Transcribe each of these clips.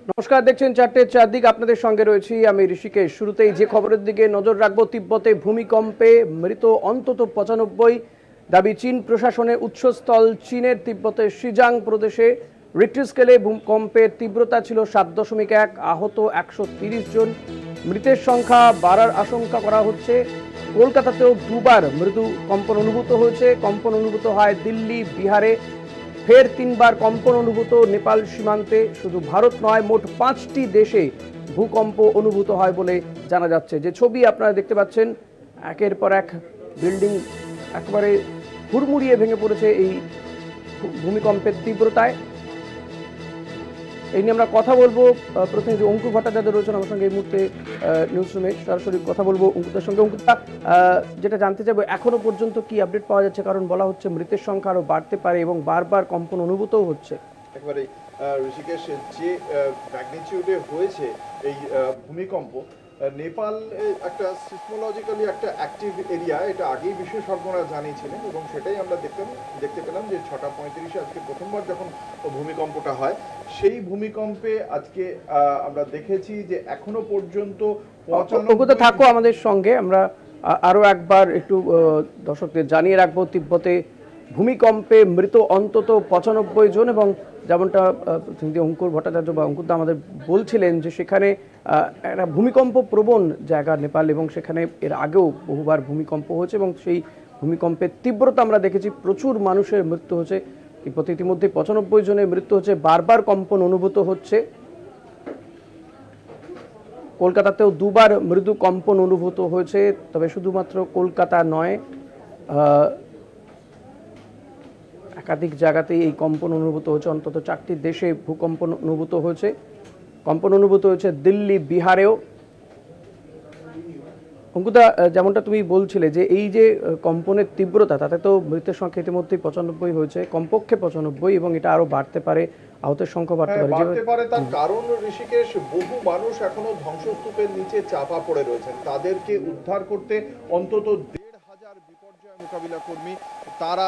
নমস্কার, দেখছেন চারটের চারদিক। আপনাদের সঙ্গে রয়েছি আমি ঋষিকেশ। শুরুতেই যে খবরের দিকে নজর রাখবো, তিব্বতে ভূমিকম্পে মৃত অন্তত 95। দাবি চীন প্রশাসনের উৎসস্থল চীনের তিব্বতের শিজাং প্রদেশে রিক্টার স্কেলে ভূমিকম্পের তীব্রতা ছিল 7.1, আহত 130 জন। মৃতের সংখ্যা বাড়ার আশঙ্কা করা হচ্ছে। কলকাতাতেও দুবার মৃদু কম্পন অনুভূত হয়েছে। কম্পন অনুভূত হয় দিল্লি, বিহারে। ফের 3বার কম্পন অনুভূত নেপাল সীমান্তে। শুধু ভারত নয়, মোট 5টি দেশে ভূকম্প অনুভূত হয় বলে জানা যাচ্ছে। যে ছবি আপনারা দেখতে পাচ্ছেন, একের পর এক বিল্ডিং একেবারে হুড়মুড়িয়ে ভেঙে পড়েছে এই ভূমিকম্পের তীব্রতায়। এই নিয়ে আমরা কথা বলবো। প্রতিনিধি অঙ্কুর ভট্টাচার্য রয়েছেন আমার সঙ্গে এই মুহূর্তে নিউজ রুমে। সরাসরি কথা বলবো অঙ্কুতার সঙ্গে। অঙ্কুতা, যেটা জানতে চাইবো, এখনো পর্যন্ত কি আপডেট পাওয়া যাচ্ছে? কারণ বলা হচ্ছে মৃতের সংখ্যা আরো বাড়তে পারে এবং বারবার কম্পন অনুভূতও হচ্ছে। একেবারে ঋষিকেশ, যে ম্যাগনিটিউডে হয়েছে এই ভূমিকম্প, নেপাল একটা সিসমোলজিক্যালি একটা অ্যাক্টিভ এরিয়া, এটা আগেই বিশেষজ্ঞরা জানিয়েছিলেন এবং সেটাই আমরা দেখতে পেলাম যে 6:35 আজকে প্রথমবার যখন ভূমিকম্পটা হয়, সেই ভূমিকম্পে আজকে আমরা দেখেছি যে এখনো পর্যন্ত থাকো আমাদের সঙ্গে। আমরা আরো একবার একটু দর্শকদের জানিয়ে রাখবো, তিব্বতে ভূমিকম্পে মৃত অন্তত 95 জন। এবং যেমনটা প্রতিনিধি অঙ্কুর ভট্টাচার্য বা অঙ্কুরদা আমাদের বলছিলেন যে সেখানে একটা ভূমিকম্প প্রবণ জায়গা নেপাল, এবং সেখানে এর আগেও বহুবার ভূমিকম্প হয়েছে এবং সেই ভূমিকম্পের তীব্রতা আমরা দেখেছি। প্রচুর মানুষের মৃত্যু হয়েছে। তিব্বতে ইতিমধ্যে 95 জনের মৃত্যু হচ্ছে। বারবার কম্পন অনুভূত হচ্ছে। কলকাতাতেও দুবার মৃদু কম্পন অনুভূত হয়েছে। তবে শুধুমাত্র কলকাতা নয়, একাধিক জায়গাতেই এই কম্পন অনুভূত হয়েছে। অন্তত 4টি দেশে ভূকম্পন অনুভূত হয়েছে। কম্পন অনুভূত হয়েছে দিল্লি, বিহারেও। অঙ্কুতা, যেমনটা তুমি বলছিলে যে এই যে কম্পনের তীব্রতা, তাতে তো মৃতের সংখ্যা ইতিমধ্যেই 95 হয়েছে, কমপক্ষে 95, এবং এটা আরো বাড়তে পারে, আহতের সংখ্যা বাড়তে পারে। তার কারণ ঋষিকেশ, বহু মানুষ এখনো ধ্বংসস্তূপের নিচে চাপা পড়ে রয়েছেন। তাদেরকে উদ্ধার করতে অন্তত 1,500 বিপর্যয় মোকাবিলা কর্মী তারা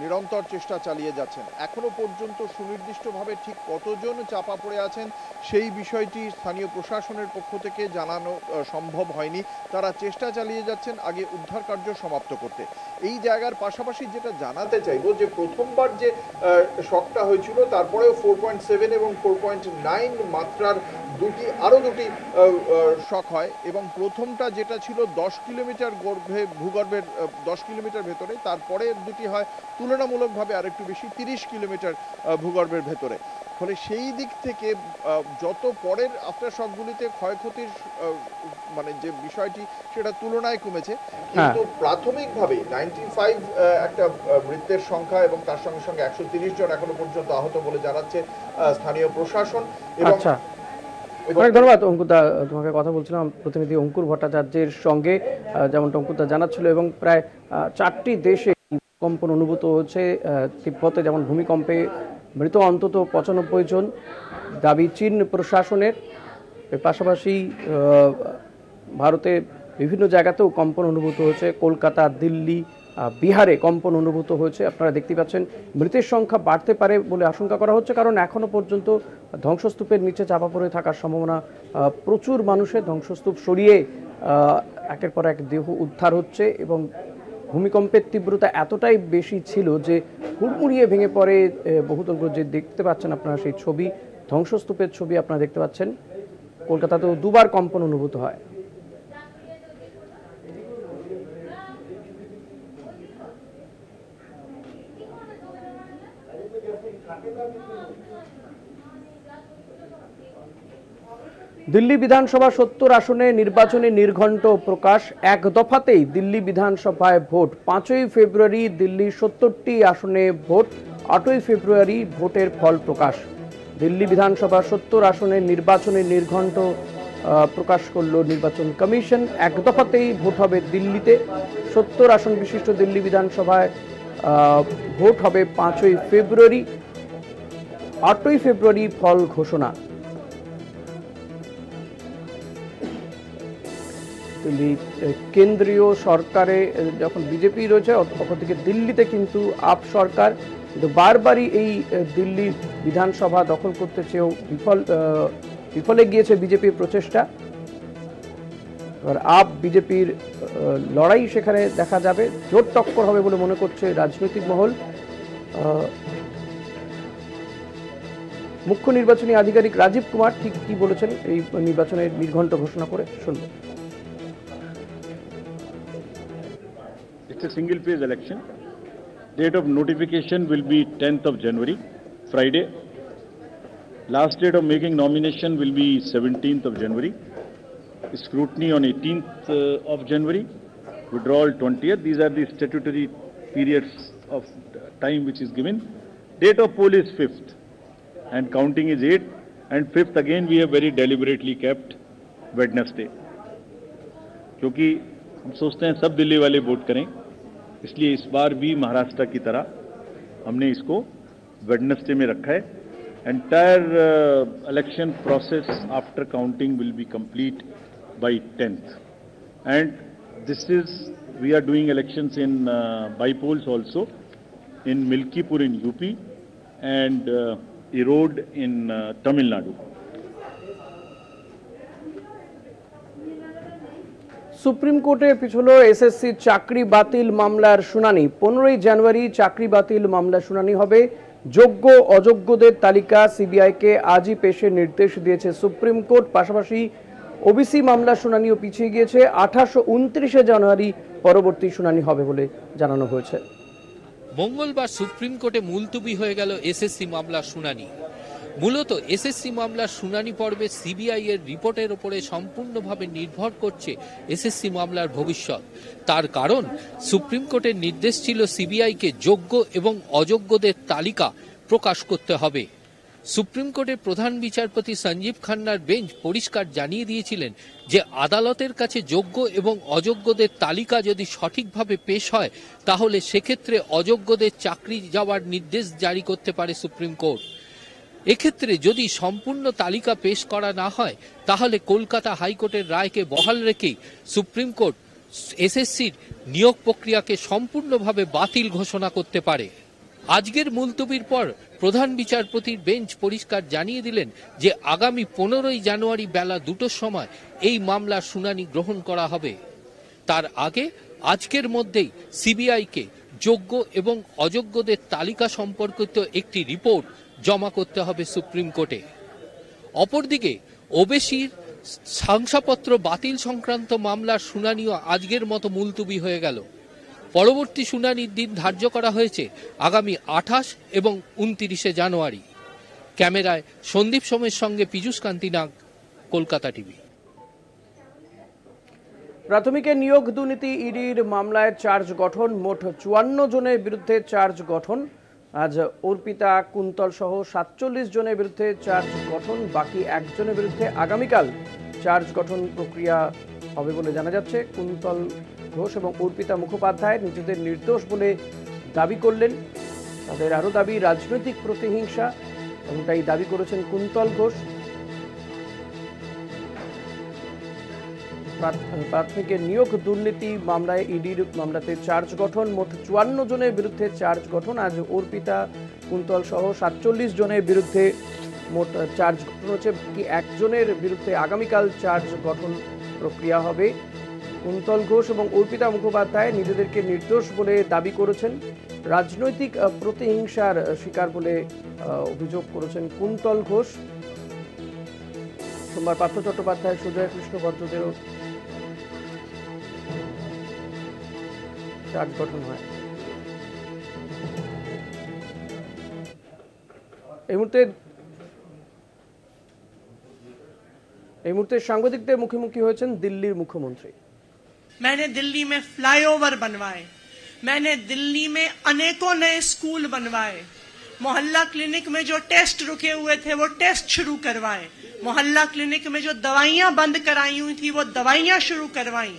নিরন্তর চেষ্টা চালিয়ে যাচ্ছেন। এখনো পর্যন্ত সুনির্দিষ্টভাবে ঠিক কতজন চাপা পড়ে আছেন সেই বিষয়টি স্থানীয় প্রশাসনের পক্ষ থেকে জানানো সম্ভব হয়নি। তারা চেষ্টা চালিয়ে যাচ্ছেন আগে উদ্ধার কার্য সমাপ্ত করতে। এই জায়গার পাশাপাশি যেটা জানাতে চাইবো, যে প্রথমবার যে শকটা হয়েছিল, তারপরেও 4.7 এবং 4.9 মাত্রার আরো দুটি শক হয়, এবং প্রথমটা যেটা ছিল 10 কিলোমিটার ভূগর্ভের 10 কিলোমিটার ভেতরে, তারপরে দুটি হয় তুলনামূলকভাবে আরেকটু বেশি 30 কিলোমিটার ভূগর্ভের ভেতরে। ফলে সেই দিক থেকে যত পরের আফটার শকগুলিতে ক্ষয়ক্ষতির মানে যে বিষয়টি, সেটা তুলনায় কমেছে। কিন্তু প্রাথমিকভাবে 95 একটা মৃতের সংখ্যা, এবং তার সঙ্গে সঙ্গে 130 জন এখনো পর্যন্ত আহত বলে জানাচ্ছে স্থানীয় প্রশাসন। এবং অনেক ধন্যবাদ অঙ্কুরদা। তোমাকে কথা বলছিলাম প্রতিনিধি অঙ্কুর ভট্টাচার্যের সঙ্গে। যেমনটা অঙ্কুরদা জানাচ্ছিল, এবং প্রায় 4টি দেশে ভূকম্পন অনুভূত হচ্ছে। তিব্বতে যেমন ভূমিকম্পে মৃত অন্তত 95 জন, দাবি চীন প্রশাসনের। এর পাশাপাশি ভারতে বিভিন্ন জায়গাতেও কম্পন অনুভূত হয়েছে। কলকাতা, দিল্লি, বিহারে কম্পন অনুভূত হয়েছে। আপনারা দেখতে পাচ্ছেন মৃতের সংখ্যা বাড়তে পারে বলে আশঙ্কা করা হচ্ছে, কারণ এখনো পর্যন্ত ধ্বংসস্তূপের নিচে চাপা পড়ে থাকার সম্ভাবনা। প্রচুর মানুষের ধ্বংসস্তূপ সরিয়ে একের পর এক দেহ উদ্ধার হচ্ছে, এবং ভূমিকম্পের তীব্রতা এতটাই বেশি ছিল যে হুড়মুড়িয়ে ভেঙে পড়ে বহুতল। যে দেখতে পাচ্ছেন আপনারা সেই ছবি, ধ্বংসস্তূপের ছবি আপনারা দেখতে পাচ্ছেন। কলকাতাতেও দুবার কম্পন অনুভূত হয়। দিল্লি বিধানসভা 70 আসনে নির্বাচনী নির্ঘণ্ট প্রকাশ। এক দফাতেই দিল্লি বিধানসভায় ভোট। 5ই ফেব্রুয়ারি দিল্লির 70টি আসনে ভোট। 8ই ফেব্রুয়ারি ভোটের ফল প্রকাশ। দিল্লি বিধানসভা 70 আসনের নির্বাচনী নির্ঘণ্ট প্রকাশ করল নির্বাচন কমিশন। এক দফাতেই ভোট হবে দিল্লিতে। 70 আসন বিশিষ্ট দিল্লি বিধানসভায় ভোট হবে 5ই ফেব্রুয়ারি। 8ই ফেব্রুয়ারি ফল ঘোষণা। দিল্লি কেন্দ্রীয় সরকারে যখন বিজেপি রয়েছে, অপরদিকে দিল্লিতে কিন্তু আপ সরকার। কিন্তু বারবারই এই দিল্লির বিধানসভা দখল করতে চেয়েও বিফলে গিয়েছে বিজেপির প্রচেষ্টা। এবার আপ বিজেপির লড়াই সেখানে দেখা যাবে, জোর টক্কর হবে বলে মনে করছে রাজনৈতিক মহল। মুখ্য নির্বাচনী আধিকারিক রাজীব কুমার ঠিক কি বলেছেন এই নির্বাচনের নির্ঘণ্ট ঘোষণা করে শুনব। It's a single phase election. Date of notification will be 10th of January, Friday. Last date of making nomination will be 17th of January. Scrutiny on 18th of January. Withdrawal 20th. These are the statutory periods of time which is given. Date of poll is 5th. And counting is 8th. And 5th again we have very deliberately kept Wednesday. क्योंकि हम सोचते हैं सब दिल्ली वाले vote करें, इसलिए इस बार भी महाराष्ट्र की तरह हमने इसको वेडनेसडे में रखा है। Entire election process after counting will be complete by 10th and this is we are doing elections in by polls also in Milkipur in UP and Erode in Tamil Nadu. Supreme কোর্টে পিছলো এসএসসি চাকরি বাতিল মামলার শুনানি। 15ই জানুয়ারি চাকরি বাতিল মামলা শুনানি হবে। যোগ্য অযোগ্যদের তালিকা সিবিআইকে আজই পেশের নির্দেশ দিয়েছে সুপ্রিম কোর্ট। পাশাপাশি ওবিসি মামলা শুনানিও পিছিয়ে গিয়েছে। 28 ও 29 জানুয়ারি পরবর্তী শুনানি হবে বলে জানানো হয়েছে। মঙ্গলবার সুপ্রিম কোর্টে মুলতুবি হয়ে গেল এসএসসি মামলার শুনানি। মূলত এসএসসি মামলার শুনানি পর্বে সিবিআই এর রিপোর্টের উপরে সম্পূর্ণভাবে নির্ভর করছে এসএসসি মামলার ভবিষ্যৎ। তার কারণ সুপ্রিম কোর্টের নির্দেশ ছিল সিবিআইকে যোগ্য এবং অযোগ্যদের তালিকা প্রকাশ করতে হবে। সুপ্রিম কোর্টের প্রধান বিচারপতি সঞ্জীব খান্নার বেঞ্চ পরিষ্কার জানিয়ে দিয়েছিলেন যে আদালতের কাছে যোগ্য এবং অযোগ্যদের তালিকা যদি সঠিকভাবে পেশ হয় তাহলে সেক্ষেত্রে অযোগ্যদের চাকরি যাওয়ার নির্দেশ জারি করতে পারে সুপ্রিম কোর্ট। এক্ষেত্রে যদি সম্পূর্ণ তালিকা পেশ করা না হয় তাহলে কলকাতা হাইকোর্টের রায়কে বহাল রেখেই সুপ্রিম কোর্ট এসএসসির নিয়োগ প্রক্রিয়াকে সম্পূর্ণভাবে বাতিল ঘোষণা করতে পারে। আজকের মুলতবির পর প্রধান বিচারপতির বেঞ্চ পরিষ্কার জানিয়ে দিলেন যে আগামী 15ই জানুয়ারি বেলা 2টোর সময় এই মামলার শুনানি গ্রহণ করা হবে। তার আগে আজকের মধ্যেই সিবিআইকে যোগ্য এবং অযোগ্যদের তালিকা সম্পর্কিত একটি রিপোর্ট জমা করতে হবে সুপ্রিম কোর্টে। অপরদিকে ওবিসির শংসাপত্র বাতিল সংক্রান্ত মামলার শুনানিও আজকের মতো মুলতুবি হয়ে গেল। পরবর্তী শুনানির দিন ধার্য করা হয়েছে আগামী 28 এবং 29 জানুয়ারি। ক্যামেরায় সন্দীপ সোমের সঙ্গে পীযূষ কান্তি নাগ, কলকাতা টিভি। প্রাথমিকে নিয়োগ দুর্নীতি ইডির মামলায় চার্জ গঠন। মোট 54 জনের বিরুদ্ধে চার্জ গঠন। আজ অর্পিতা কুন্তল সহ 47 জনের বিরুদ্ধে চার্জ গঠন। বাকি একজনের বিরুদ্ধে আগামীকাল চার্জ গঠন প্রক্রিয়া হবে বলে জানা যাচ্ছে। কুন্তল ঘোষ এবং অর্পিতা মুখোপাধ্যায় নিজেদের নির্দোষ বলে দাবি করলেন। তাদের আরও দাবি রাজনৈতিক প্রতিহিংসা, এমনটাই দাবি করেছেন কুন্তল ঘোষ। প্রাথমিকের নিয়োগ দুর্নীতি মামলায় ইডির মামলাতে চার্জ গঠন। মোট 54 জনের বিরুদ্ধে চার্জ গঠন। আজ অর্পিতা কুন্তল সহ 47 জনের বিরুদ্ধে মোট চার্জ গঠন হচ্ছে। কি একজনের বিরুদ্ধে আগামীকাল চার্জ গঠন প্রক্রিয়া হবে। কুন্তল ঘোষ এবং অর্পিতা মুখোপাধ্যায় নিজেদেরকে নির্দোষ বলে দাবি করেছেন। রাজনৈতিক প্রতিহিংসার শিকার বলে অভিযোগ করেছেন কুন্তল ঘোষ। সোমবার পার্থ চট্টোপাধ্যায়, সুজয় কৃষ্ণ ভদ্রদেরও চার্জ গঠন হয়। এই মুহূর্তে সাংবাদিকদের মুখোমুখি হয়েছেন দিল্লির মুখ্যমন্ত্রী। मैंने दिल्ली में फ्लाईओवर बनवाए, मैंने दिल्ली में अनेकों नए स्कूल बनवाए, मोहल्ला क्लिनिक में जो टेस्ट रुके हुए थे वो टेस्ट शुरू करवाए, मोहल्ला क्लिनिक में जो दवाइयां बंद कराई हुई थी वो दवाइयां शुरू करवाई।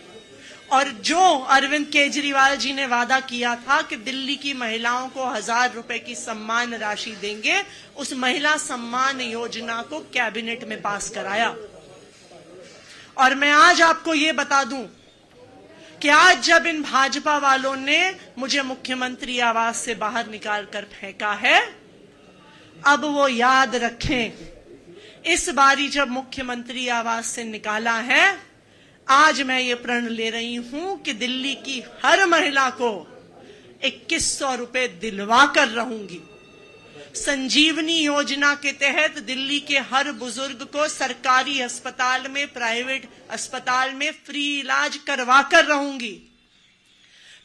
और जो अरविंद केजरीवाल जी ने वादा किया था कि दिल्ली की महिलाओं को 1000 रुपए की सम्मान राशि देंगे, उस महिला सम्मान योजना को कैबिनेट में पास कराया। और मैं आज आपको ये बता दूं कि आज जब इन भाजपा वालों ने मुझे मुख्यमंत्री आवास से बाहर निकाल कर फेंका है, अब वो याद रखें, इस बारी जब मुख्यमंत्री आवास से निकाला है, आज मैं ये प्रण ले रही हूं कि दिल्ली की हर महिला को 2100 रुपए दिलवा कर रहूंगी। संजीवनी योजना के तहत दिल्ली के हर बुजुर्ग को सरकारी अस्पताल में, प्राइवेट अस्पताल में फ्री इलाज करवा कर रहूंगी।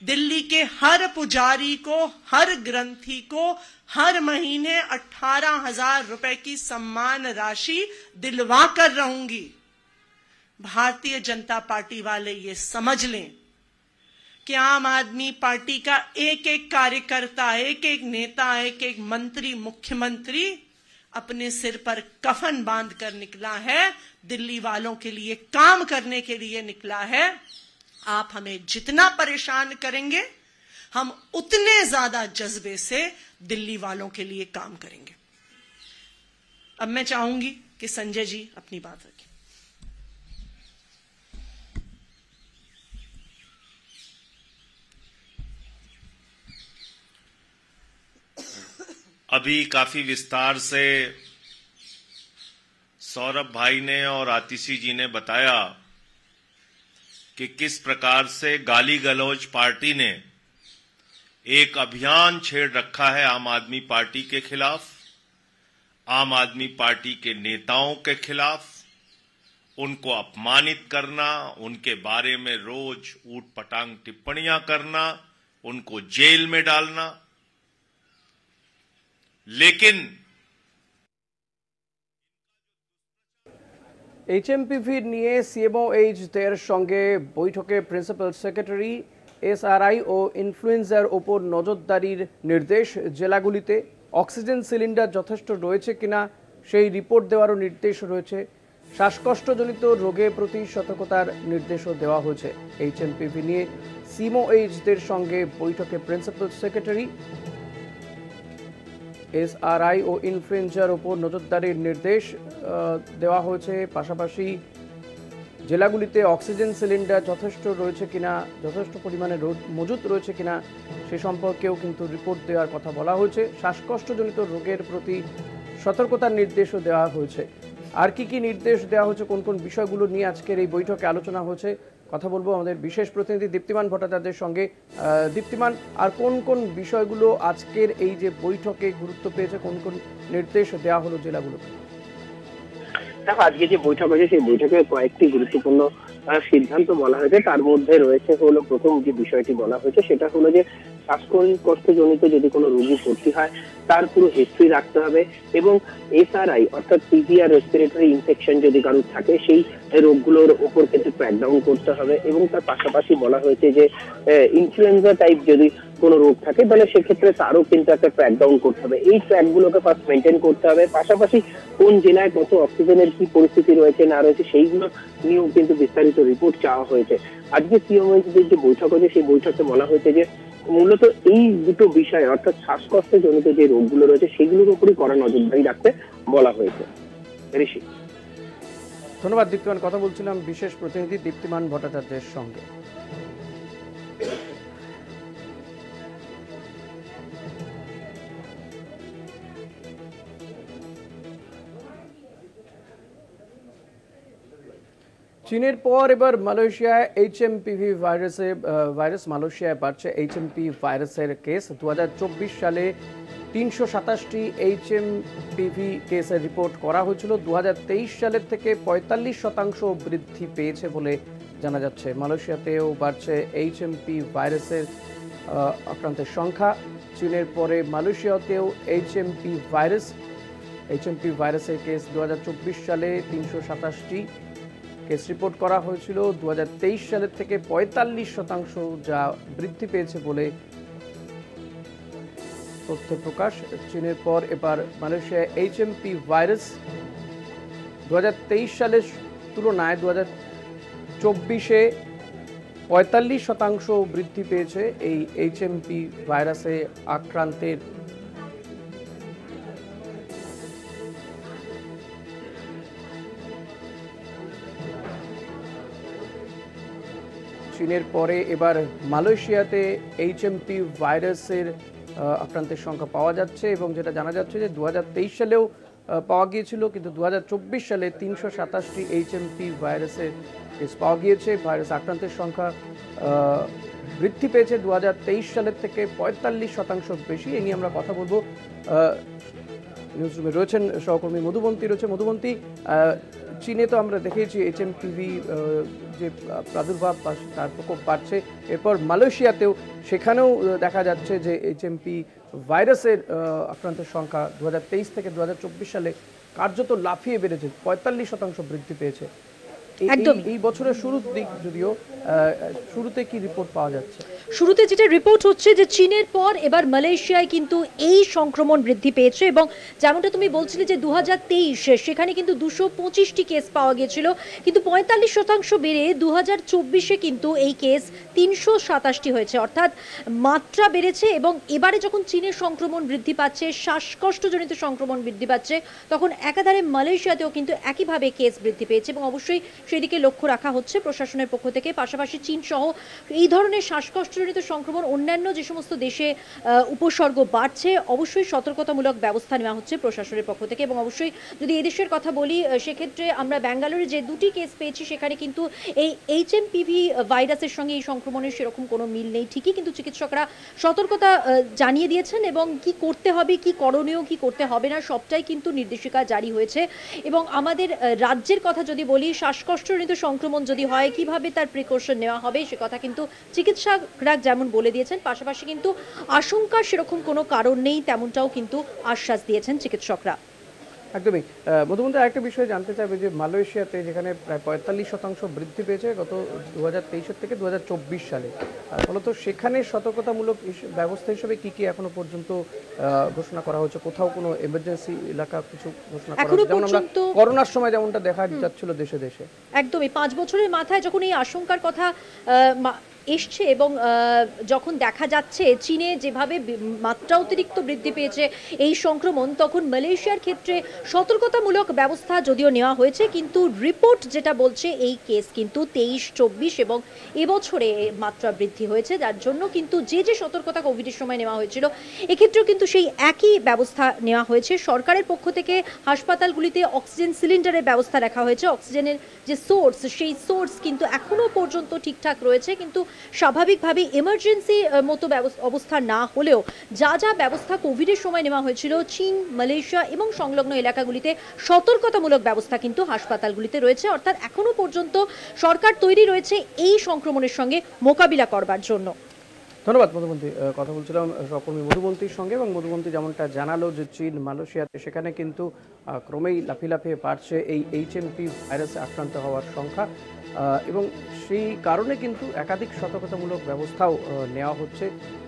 दिल्ली के हर पुजारी को, हर ग्रंथी को हर महीने 18,000 रुपए की सम्मान राशि दिलवा कर रहूंगी। भारतीय जनता पार्टी वाले ये समझ लें कि आम आदमी पार्टी का एक एक कार्यकर्ता, एक एक नेता, एक एक मंत्री, मुख्यमंत्री अपने सिर पर कफन बांध कर निकला है, दिल्ली वालों के लिए काम करने के लिए निकला है। आप हमें जितना परेशान करेंगे, हम उतने ज्यादा जज्बे से दिल्ली वालों के लिए काम करेंगे। अब मैं चाहूंगी कि संजय जी अपनी बात रखें। अभी काफी विस्तार से सौरभ भाई ने और आतिशी जी ने बताया कि किस प्रकार से गाली गलौज पार्टी ने एक अभियान छेड़ रखा है आम आदमी पार्टी के खिलाफ, आम आदमी पार्टी के नेताओं के खिलाफ, उनको अपमानित करना, उनके बारे में रोज ऊटपटांग टिप्पणियां करना, उनको जेल में डालना। लेकिन এইচএমপিভি নিয়ে সিএমওএইচদের সঙ্গে বৈঠকে প্রিন্সিপাল সেক্রেটারি এসআরআই ও ইনফ্লুয়েঞ্জার ওপর নজরদারির নির্দেশ। জেলাগুলিতে অক্সিজেন সিলিন্ডার যথেষ্ট রয়েছে কিনা সেই রিপোর্ট দেওয়ারও নির্দেশ রয়েছে। শ্বাসকষ্টজনিত রোগের প্রতি সতর্কতার নির্দেশও দেওয়া হয়েছে। এইচএমপিভি নিয়ে সিএমওএইচদের সঙ্গে বৈঠকে প্রিন্সিপাল সেক্রেটারি এসআরআই ও ইনফ্লুয়েঞ্জার ওপর নজরদারির নির্দেশ দেওয়া হয়েছে। পাশাপাশি জেলাগুলিতে অক্সিজেন সিলিন্ডার যথেষ্ট রয়েছে কিনা, যথেষ্ট পরিমাণে মজুত রয়েছে কিনা সে সম্পর্কেও কিন্তু রিপোর্ট দেওয়ার কথা বলা হয়েছে। শ্বাসকষ্টজনিত রোগের প্রতি সতর্কতার নির্দেশও দেওয়া হয়েছে। আর কি কি নির্দেশ দেওয়া হয়েছে, কোন কোন বিষয়গুলো নিয়ে আজকের এই বৈঠকে আলোচনা হয়েছে, কথা বলবো আমাদের বিশেষ প্রতিনিধি দীপ্তিমান ভট্টাচার্যের সঙ্গে। দীপ্তিমান, আর কোন কোন বিষয়গুলো আজকের এই যে বৈঠকে গুরুত্ব পেয়েছে, কোন কোন নির্দেশ দেওয়া হলো জেলাগুলোকে? দেখো, আজকে যে বৈঠক হয়েছে সেই বৈঠকে কয়েকটি গুরুত্বপূর্ণ সিদ্ধান্ত বলা হয়েছে। তার মধ্যে রয়েছে হলো, প্রথম যে বিষয়টি বলা হয়েছে সেটা হলো যে শ্বাসকষ্টজনিত যদি কোনো রোগী ভর্তি হয় তার পুরো হিস্ট্রি রাখতে হবে, এবং এসআরআই অর্থাৎ সিভিয়ার রেসপিরেটরি ইনফেকশন যদি কারোর থাকে সেই রোগগুলোর উপর কিন্তু ক্র্যাকডাউন করতে হবে। এবং তার পাশাপাশি বলা হয়েছে যে ইনফ্লুয়েঞ্জা টাইপ যদি কোনো রোগ থাকে তাহলে সেক্ষেত্রে তারও কিন্তু একটা ক্র্যাকডাউন করতে হবে। এই ট্র্যাকগুলোকে ফার্স্ট মেনটেন করতে হবে। পাশাপাশি কোন জেলায় কত অক্সিজেনের কি পরিস্থিতি রয়েছে না রয়েছে সেইগুলো নিয়েও কিন্তু বিস্তারিত রিপোর্ট চাওয়া হয়েছে। আজকে সিএমওএইচদের যে বৈঠক হয়েছে সেই বৈঠকে বলা হয়েছে যে মূলত এই দুটো বিষয় অর্থাৎ শ্বাসকষ্টজনিত যে রোগগুলো রয়েছে সেগুলোর উপরই কড়া নজরদারি রাখতে বলা হয়েছে। ঋষি, ধন্যবাদ দীপ্তিমান। কথা বলছিলাম বিশেষ প্রতিনিধি দীপ্তিমান ভট্টাচার্যের সঙ্গে। চীনের পর এবার মালয়েশিয়ায় এইচএমপিভি ভাইরাস মালয়েশিয়ায় বাড়ছে। এইচএমপি ভাইরাসের কেস 2024 সালে 327টি এইচএমপিভি কেসের রিপোর্ট করা হয়েছিল। 2023 সালের থেকে 45% বৃদ্ধি পেয়েছে বলে জানা যাচ্ছে। মালয়েশিয়াতেও বাড়ছে এইচএমপি ভাইরাসের আক্রান্তের সংখ্যা। চীনের পরে মালয়েশিয়াতেও এইচএমপি ভাইরাসের কেস 2024 সালে 327টি কেস রিপোর্ট করা হয়েছিল। 2023 সালের থেকে 45% যা বৃদ্ধি পেয়েছে বলে তথ্য প্রকাশ। চীনের পর এবার মালয়েশিয়ায় এইচএমপি ভাইরাস 2023 সালের তুলনায় 2024-এ 45% বৃদ্ধি পেয়েছে এই এইচএমপি ভাইরাসে আক্রান্তের। চীনের পরে এবার মালয়েশিয়াতে এইচএমপি ভাইরাসের আক্রান্তের সংখ্যা পাওয়া যাচ্ছে এবং যেটা জানা যাচ্ছে যে 2023 সালেও পাওয়া গিয়েছিল, কিন্তু 2024 সালে 327টি এইচএমপি ভাইরাসের কেস পাওয়া গিয়েছে। ভাইরাস আক্রান্তের সংখ্যা বৃদ্ধি পেয়েছে 2023 সালের থেকে 45% বেশি। এই নিয়ে আমরা কথা বলবো। নিউজ রুমে রয়েছেন সহকর্মী মধুবন্তী রয়েছে। মধুবন্তী, চীনে তো আমরা দেখেছি এইচএমপিভি যে প্রাদুর্ভাব তার প্রকোপ বাড়ছে, এরপর মালয়েশিয়াতেও সেখানেও দেখা যাচ্ছে যে এইচএমপি ভাইরাসের আক্রান্তের সংখ্যা 2023 থেকে 2024 সালে কার্যত লাফিয়ে বেড়েছে, 45% বৃদ্ধি পেয়েছে। এই বছরের শুরুর দিক যদিও শুরুতে কি রিপোর্ট পাওয়া যাচ্ছে? শুরুতে যেটা রিপোর্ট হচ্ছে যে চীনের পর এবার মালয়েশিয়ায় কিন্তু এই সংক্রমণ বৃদ্ধি পেয়েছে এবং যেমনটা তুমি বলছিলে যে 2023 সেখানে কিন্তু 225টি কেস পাওয়া গিয়েছিল, কিন্তু 45% বেড়ে 2024 কিন্তু এই কেস 327টি হয়েছে, অর্থাৎ মাত্রা বেড়েছে। এবং এবারে যখন চীনের সংক্রমণ বৃদ্ধি পাচ্ছে, শ্বাসকষ্টজনিত সংক্রমণ বৃদ্ধি পাচ্ছে, তখন একাধারে মালয়েশিয়াতেও কিন্তু একইভাবে কেস বৃদ্ধি পেয়েছে এবং অবশ্যই সেদিকে লক্ষ্য রাখা হচ্ছে প্রশাসনের পক্ষ থেকে। পাশাপাশি চীন সহ এই ধরনের শ্বাসকষ্টজনিত সংক্রমণ অন্যান্য যে সমস্ত দেশে উপসর্গ বাড়ছে, অবশ্যই সতর্কতামূলক ব্যবস্থা নেওয়া হচ্ছে প্রশাসনের পক্ষ থেকে। এবং অবশ্যই যদি এদেশের কথা বলি, সেক্ষেত্রে আমরা ব্যাঙ্গালোরে যে 2টি কেস পেয়েছি সেখানে কিন্তু এই এইচএমপিভি ভাইরাসের সঙ্গে এই সংক্রমণের সেরকম কোনো মিল নেই ঠিকই, কিন্তু চিকিৎসকরা সতর্কতা জানিয়ে দিয়েছেন এবং কি করতে হবে, কি করণীয়, কি করতে হবে না, সবটাই কিন্তু নির্দেশিকা জারি হয়েছে। এবং আমাদের রাজ্যের কথা যদি বলি, শ্বাসকষ্টজনিত সংক্রমণ যদি হয় কিভাবে তার প্রিকশন নেওয়া হবে সে কথা কিন্তু চিকিৎসকরা যেমন বলে দিয়েছেন, পাশাপাশি কিন্তু আশঙ্কার সেরকম কোনো কারণ নেই তেমনটাও কিন্তু আশ্বাস দিয়েছেন চিকিৎসকরা। একদমই। মধুবন্তী, আরেকটা বিষয় জানতে চাইবে যে মালয়েশিয়াতে যেখানে প্রায় 45% বৃদ্ধি পেয়েছে গত 2023 থেকে 2024 সালে, ফলত সেখানে সতর্কতামূলক ব্যবস্থা হিসেবে কি কি এখনো পর্যন্ত ঘোষণা করা হয়েছে? কোথাও কোনো এমার্জেন্সি এলাকা কিছু ঘোষণা করা হয়েছে, যেমন আমরা করোনার সময় যেমনটা দেখা যাচ্ছিল দেশে দেশে? একদমই 5 বছরের মাথায় যখন এই আশঙ্কার কথা এসছে এবং যখন দেখা যাচ্ছে চীনে যেভাবে মাত্রা অতিরিক্ত বৃদ্ধি পেয়েছে এই সংক্রমণ, তখন মালয়েশিয়ার ক্ষেত্রে সতর্কতামূলক ব্যবস্থা যদিও নেওয়া হয়েছে, কিন্তু রিপোর্ট যেটা বলছে এই কেস কিন্তু 23-24 এবং এবছরে মাত্রা বৃদ্ধি হয়েছে, যার জন্য কিন্তু যে যে সতর্কতা কোভিডের সময় নেওয়া হয়েছিল এক্ষেত্রেও কিন্তু সেই একই ব্যবস্থা নেওয়া হয়েছে। সরকারের পক্ষ থেকে হাসপাতালগুলিতে অক্সিজেন সিলিন্ডারের ব্যবস্থা রাখা হয়েছে। অক্সিজেনের যে সোর্স, সেই সোর্স কিন্তু এখনও পর্যন্ত ঠিকঠাক রয়েছে, কিন্তু স্বাভাবিকভাবে এমার্জেন্সি মতো অবস্থা না হলেও যা যা ব্যবস্থা কোভিডের সময় নেওয়া হয়েছিল চীন, মালয়েশিয়া এবং সংলগ্ন এলাকাগুলিতে সতর্কতামূলক ব্যবস্থা কিন্তু হাসপাতালগুলিতে রয়েছে। অর্থাৎ এখনও পর্যন্ত সরকার তৈরি রয়েছে এই সংক্রমণের সঙ্গে মোকাবিলা করবার জন্য। ধন্যবাদ মধুবন্তী। কথা বলছিলাম সহকর্মী মধুবন্তীর সঙ্গে এবং মধুবন্তী যেমনটা জানালো যে চীন, মালয়েশিয়াতে সেখানে কিন্তু ক্রমেই লাফিয়ে বাড়ছে এই এইচএমপি ভাইরাসে আক্রান্ত হওয়ার সংখ্যা এবং সেই কারণে কিন্তু একাধিক সতর্কতামূলক ব্যবস্থাও নেওয়া হচ্ছে।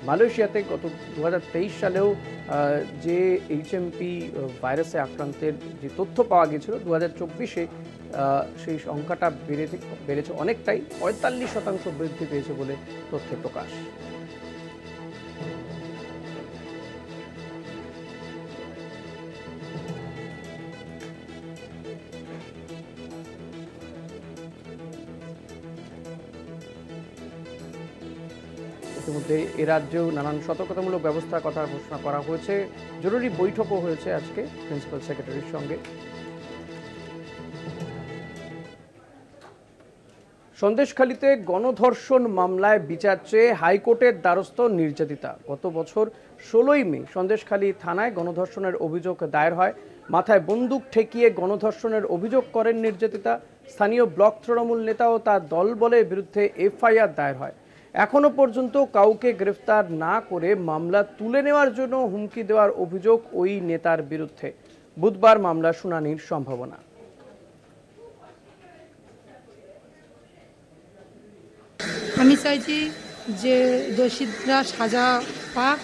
মালয়েশিয়াতে গত 2023 সালেও যে এইচএমপি ভাইরাসে আক্রান্তের যে তথ্য পাওয়া গিয়েছিল 2024-এ সেই সংখ্যাটা বেড়েছে অনেকটাই, 45% বৃদ্ধি পেয়েছে বলে তথ্যে প্রকাশ। ইতিমধ্যে এ রাজ্যেও নানান সতর্কতামূলক ব্যবস্থার কথা ঘোষণা করা হয়েছে। জরুরি বৈঠকও হয়েছে আজকে প্রিন্সিপাল সেক্রেটারির সঙ্গে। সন্দেশখালীতে গণধর্ষণ মামলায় বিচার চেয়ে হাইকোর্টের দ্বারস্থ নির্যাতিতা। গত বছর 16ই মে সন্দেশখালী থানায় গণধর্ষণের অভিযোগ দায়ের হয়। মাথায় বন্দুক ঠেকিয়ে গণধর্ষণের অভিযোগ করেন নির্যাতিতা। স্থানীয় ব্লক তৃণমূল নেতা ও তার দলবলের বিরুদ্ধে এফআইআর দায়ের হয়। এখনো পর্যন্ত কাউকে গ্রেফতার না করে মামলা তুলে নেওয়ার জন্য হুমকি দেওয়ার অভিযোগ ওই নেতার বিরুদ্ধে। বুধবার মামলা শুনানির সম্ভাবনা। আমি চাইছি যে দোষীরা সাজা পাক,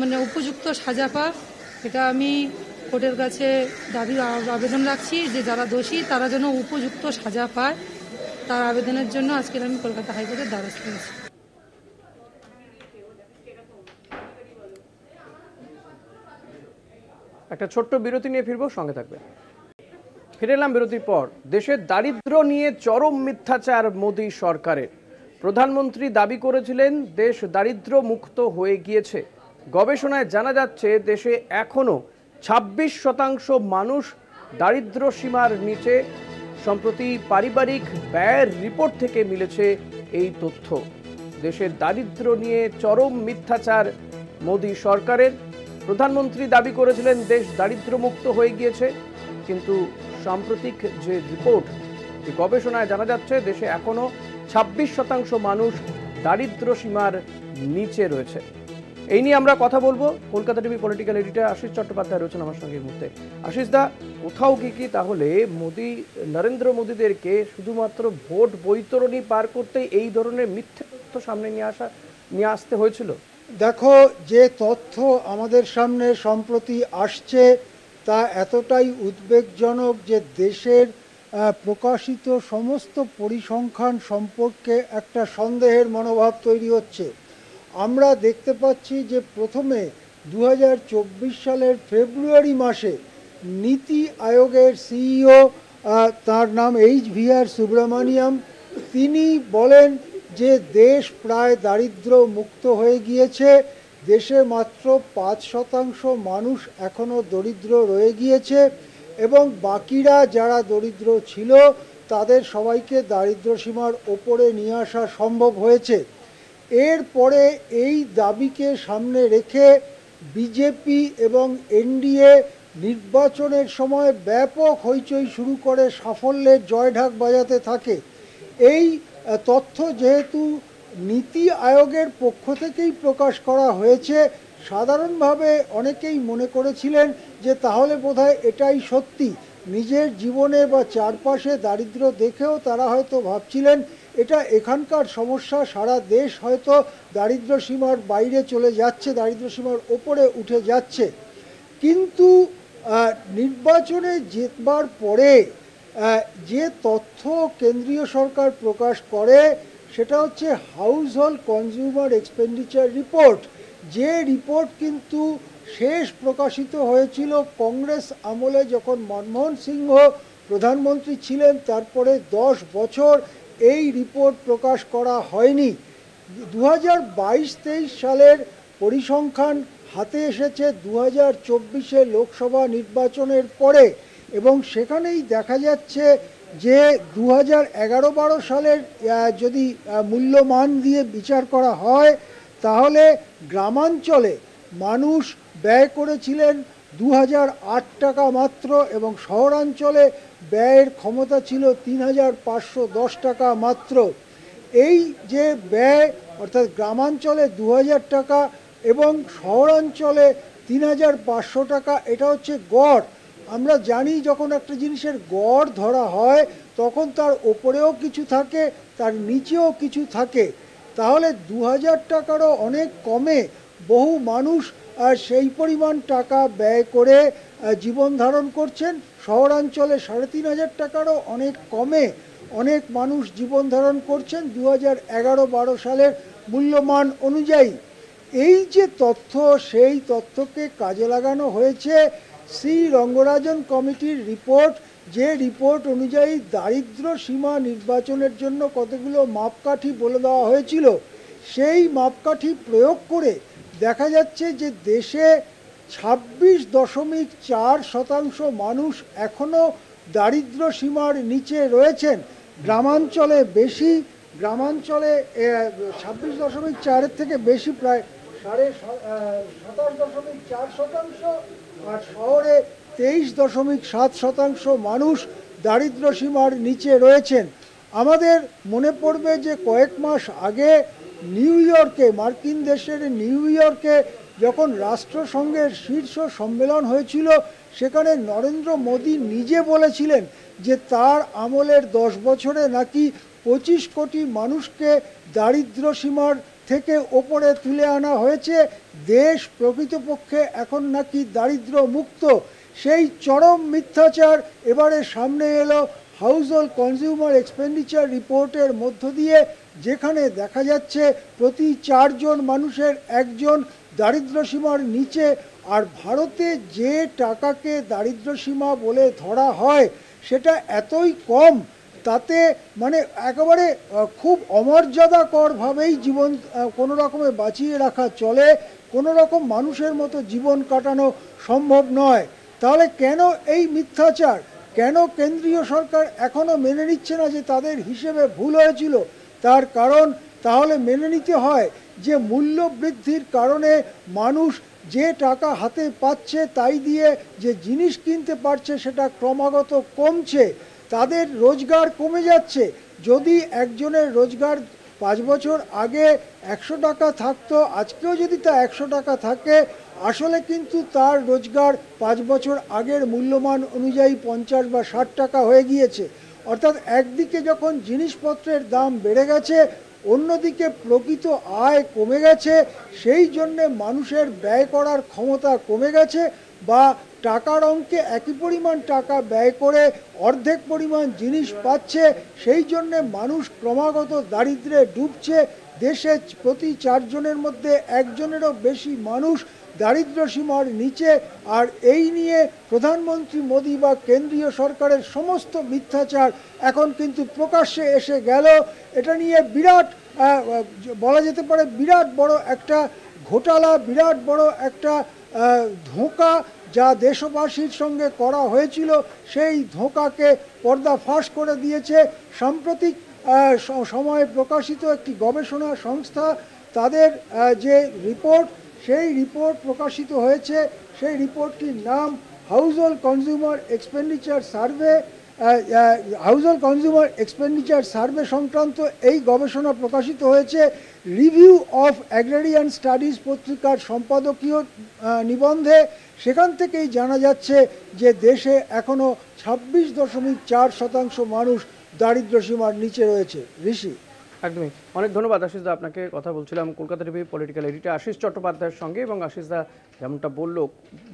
মানে উপযুক্ত সাজা পাক। এটা আমি কোর্টের কাছে দাবি আবেদন রাখছি যে যারা দোষী তারা যেন উপযুক্ত সাজা পায়। তার আবেদনের জন্য আজকে আমি কলকাতা হাইকোর্টের দ্বারস্থ হয়েছি। একটা ছোট্ট বিরতি নিয়ে ফিরবো, সঙ্গে থাকবে। ফিরে এলাম বিরতির পর। দেশের দারিদ্র্য নিয়ে চরম মিথ্যাচার মোদী সরকারের। প্রধানমন্ত্রী দাবি করেছিলেন দেশ দারিদ্র্য মুক্ত হয়ে গিয়েছে। গবেষণায় জানা যাচ্ছে দেশে এখনও 26% মানুষ দারিদ্র্য সীমার নিচে। সম্প্রতি পারিবারিক ব্যয়ের রিপোর্ট থেকে মিলেছে এই তথ্য। দেশের দারিদ্র্য নিয়ে চরম মিথ্যাচার মোদী সরকারের। প্রধানমন্ত্রী দাবি করেছিলেন দেশ দারিদ্র্যমুক্ত হয়ে গিয়েছে, কিন্তু সাম্প্রতিক যে রিপোর্ট, যে গবেষণায় জানা যাচ্ছে দেশে এখনো 26% মানুষ দারিদ্র্য সীমার নিচে রয়েছে। এই নিয়ে আমরা কথা বলবো। Kolkata TV political editor Ashis Chattopadhyay রয়েছেন আমার সঙ্গে এই মুহূর্তে। আশিস দা, কোথাও কি তাহলে নরেন্দ্র মোদীদেরকে শুধুমাত্র ভোট বৈতরণী পার করতে এই ধরনের মিথ্যে তথ্য সামনে নিয়ে আসতে হয়েছিল? দেখো, যে তথ্য আমাদের সামনে সম্প্রতি আসছে তা এতটাই উদ্বেগজনক যে দেশের প্রকাশিত সমস্ত পরিসংখ্যান সম্পর্কে একটা সন্দেহের মনোভাব তৈরি হচ্ছে। আমরা দেখতে পাচ্ছি যে প্রথমে 2024 সালের ফেব্রুয়ারি মাসে নীতি আয়োগের সিইও, তার নাম HR সুব্রমণিয়াম, তিনি বলেন যে দেশ প্রায় দারিদ্র্য মুক্ত হয়ে গিয়েছে। দেশে মাত্র 5% মানুষ এখনও দরিদ্র রয়ে গিয়েছে এবং বাকিরা যারা দরিদ্র ছিল তাদের সবাইকে দারিদ্র সীমার ওপরে নিয়ে আসা সম্ভব হয়েছে। এরপরে এই দাবিকে সামনে রেখে বিজেপি এবং এনডিএ নির্বাচনের সময় ব্যাপক হইচই শুরু করে সাফল্যের জয়ঢাক বাজাতে থাকে। এই তথ্য যেহেতু নীতি আয়োগের পক্ষ থেকেই প্রকাশ করা হয়েছে, সাধারণভাবে অনেকেই মনে করেছিলেন যে তাহলে বোধহয় এটাই সত্যি। নিজের জীবনে বা চারপাশে দারিদ্র্য দেখেও তারা হয়তো ভাবছিলেন এটা এখানকার সমস্যা, সারা দেশ হয়তো দারিদ্র্য সীমার বাইরে চলে যাচ্ছে, দারিদ্র্য সীমার ওপরে উঠে যাচ্ছে। কিন্তু নির্বাচনে জেতবার পরে যে তথ্য কেন্দ্রীয় সরকার প্রকাশ করে সেটা হচ্ছে house hold consumer expenditure report. যে রিপোর্ট কিন্তু শেষ প্রকাশিত হয়েছিল কংগ্রেস আমলে, যখন মনমোহন সিংহ প্রধানমন্ত্রী ছিলেন। তারপরে 10 বছর এই রিপোর্ট প্রকাশ করা হয়নি। 2022-23 সালের পরিসংখ্যান হাতে এসেছে 2024-এ লোকসভা নির্বাচনের পরে, এবং সেখানেই দেখা যাচ্ছে যে 2011-12 সালের যদি মূল্যমান দিয়ে বিচার করা হয় তাহলে গ্রামাঞ্চলে মানুষ ব্যয় করেছিলেন 2008 টাকা মাত্র এবং শহরাঞ্চলে ব্যয়ের ক্ষমতা ছিল 3510 টাকা মাত্র। এই যে ব্যয়, অর্থাৎ গ্রামাঞ্চলে 2000 টাকা এবং শহরাঞ্চলে 3500 টাকা, এটা হচ্ছে গড়। আমরা জানি যখন একটা জিনিসের গড় ধরা হয় তখন তার ওপরেও কিছু থাকে, তার নিচেও কিছু থাকে। তাহলে 2000 টাকারও অনেক কমে বহু মানুষ সেই পরিমাণ টাকা ব্যয় করে জীবন ধারণ করছেন। শহরাঞ্চলে 3500 টাকারও অনেক কমে অনেক মানুষ জীবন ধারণ করছেন 2011-12 সালের মূল্যমান অনুযায়ী। এই যে তথ্য, সেই তথ্যকে কাজে লাগানো হয়েছে শ্রী রঙ্গরাজন কমিটির রিপোর্ট, যে রিপোর্ট অনুযায়ী দারিদ্র সীমা নির্বাচনের জন্য কতগুলো মাপকাঠি বলে দেওয়া হয়েছিল। সেই মাপকাঠি প্রয়োগ করে দেখা যাচ্ছে যে দেশে 26.4% মানুষ এখনও দারিদ্র সীমার নিচে রয়েছেন। গ্রামাঞ্চলে বেশি, গ্রামাঞ্চলে 26.4-এর থেকে বেশি, প্রায় 27.4%, আর শহরে 23.7% মানুষ দারিদ্র সীমার নিচে রয়েছেন। আমাদের মনে পড়বে যে কয়েক মাস আগে নিউ ইয়র্কে, মার্কিন দেশের নিউ ইয়র্কে যখন রাষ্ট্রসংঘের শীর্ষ সম্মেলন হয়েছিল, সেখানে নরেন্দ্র মোদী নিজে বলেছিলেন যে তার আমলের 10 বছরে নাকি 25 কোটি মানুষকে দারিদ্র সীমার থেকে ওপরে তুলে আনা হয়েছে। দেশ প্রকৃতপক্ষে এখন নাকি দারিদ্র মুক্ত। সেই চরম মিথ্যাচার এবারে সামনে এলো হাউস হোল্ড কনজিউমার এক্সপেন্ডিচার রিপোর্টের মধ্য দিয়ে, যেখানে দেখা যাচ্ছে প্রতি 4 জন মানুষের 1 জন দারিদ্র সীমার নিচে। আর ভারতে যে টাকাকে দারিদ্র সীমা বলে ধরা হয় সেটা এতই কম, তাতে মানে একেবারে খুব অমর্যাদাকরভাবেই জীবন কোনো রকমে বাঁচিয়ে রাখা চলে। কোনো রকম মানুষের মতো জীবন কাটানো সম্ভব নয়। তাহলে কেন এই মিথ্যাচার? কেন কেন্দ্রীয় সরকার এখনও মেনে নিচ্ছে না যে তাদের হিসেবে ভুল হয়েছিল? তার কারণ তাহলে মেনে নিতে হয় যে মূল্য বৃদ্ধির কারণে মানুষ যে টাকা হাতে পাচ্ছে তাই দিয়ে যে জিনিস কিনতে পারছে সেটা ক্রমাগত কমছে, তাদের রোজগার কমে যাচ্ছে। যদি একজনের রোজগার 5 বছর আগে 100 টাকা থাকতো, আজকেও যদি তা 100 টাকা থাকে, আসলে কিন্তু তার রোজগার 5 বছর আগের মূল্যমান অনুযায়ী 50 বা 60 টাকা হয়ে গিয়েছে। অর্থাৎ একদিকে যখন জিনিসপত্রের দাম বেড়ে গেছে, অন্যদিকে প্রকৃত আয় কমে গেছে, সেই জন্যে মানুষের ব্যয় করার ক্ষমতা কমে গেছে, বা টাকার অঙ্কে একই পরিমাণ টাকা ব্যয় করে অর্ধেক পরিমাণ জিনিস পাচ্ছে, সেই জন্যে মানুষ ক্রমাগত দারিদ্র্যে ডুবছে। দেশে প্রতি 4 জনের মধ্যে 1 জনেরও বেশি মানুষ দারিদ্র সীমার নিচে। আর এই নিয়ে প্রধানমন্ত্রী মোদী বা কেন্দ্রীয় সরকারের সমস্ত মিথ্যাচার এখন কিন্তু প্রকাশ্যে এসে গেল। এটা নিয়ে বিরাট বলা যেতে পারে বিরাট বড় একটা ঘোটালা, বিরাট বড় একটা ধোঁকা যা দেশবাসীর সঙ্গে করা হয়েছিল, সেই ধোঁকাকে পর্দা ফাঁস করে দিয়েছে। সাম্প্রতিক সময়ে প্রকাশিত একটি গবেষণা সংস্থা, তাদের যে রিপোর্ট, সেই রিপোর্ট প্রকাশিত হয়েছে। সেই রিপোর্টটির নাম household consumer expenditure survey. Household consumer expenditure survey সংক্রান্ত এই গবেষণা প্রকাশিত হয়েছে রিভিউ অফ অ্যাগ্রারিয়ান স্টাডিজ পত্রিকার সম্পাদকীয় নিবন্ধে। সেখান থেকেই জানা যাচ্ছে যে দেশে এখনও 26.4% মানুষ দারিদ্র্য সীমার নিচে রয়েছে। ঋষি, একদমই, অনেক ধন্যবাদ আশিস দা। আপনাকে কথা বলছিলাম Kolkata TV political editor Ashis চট্টোপাধ্যায়ের সঙ্গে। এবং আশিস দা যেমনটা বলল,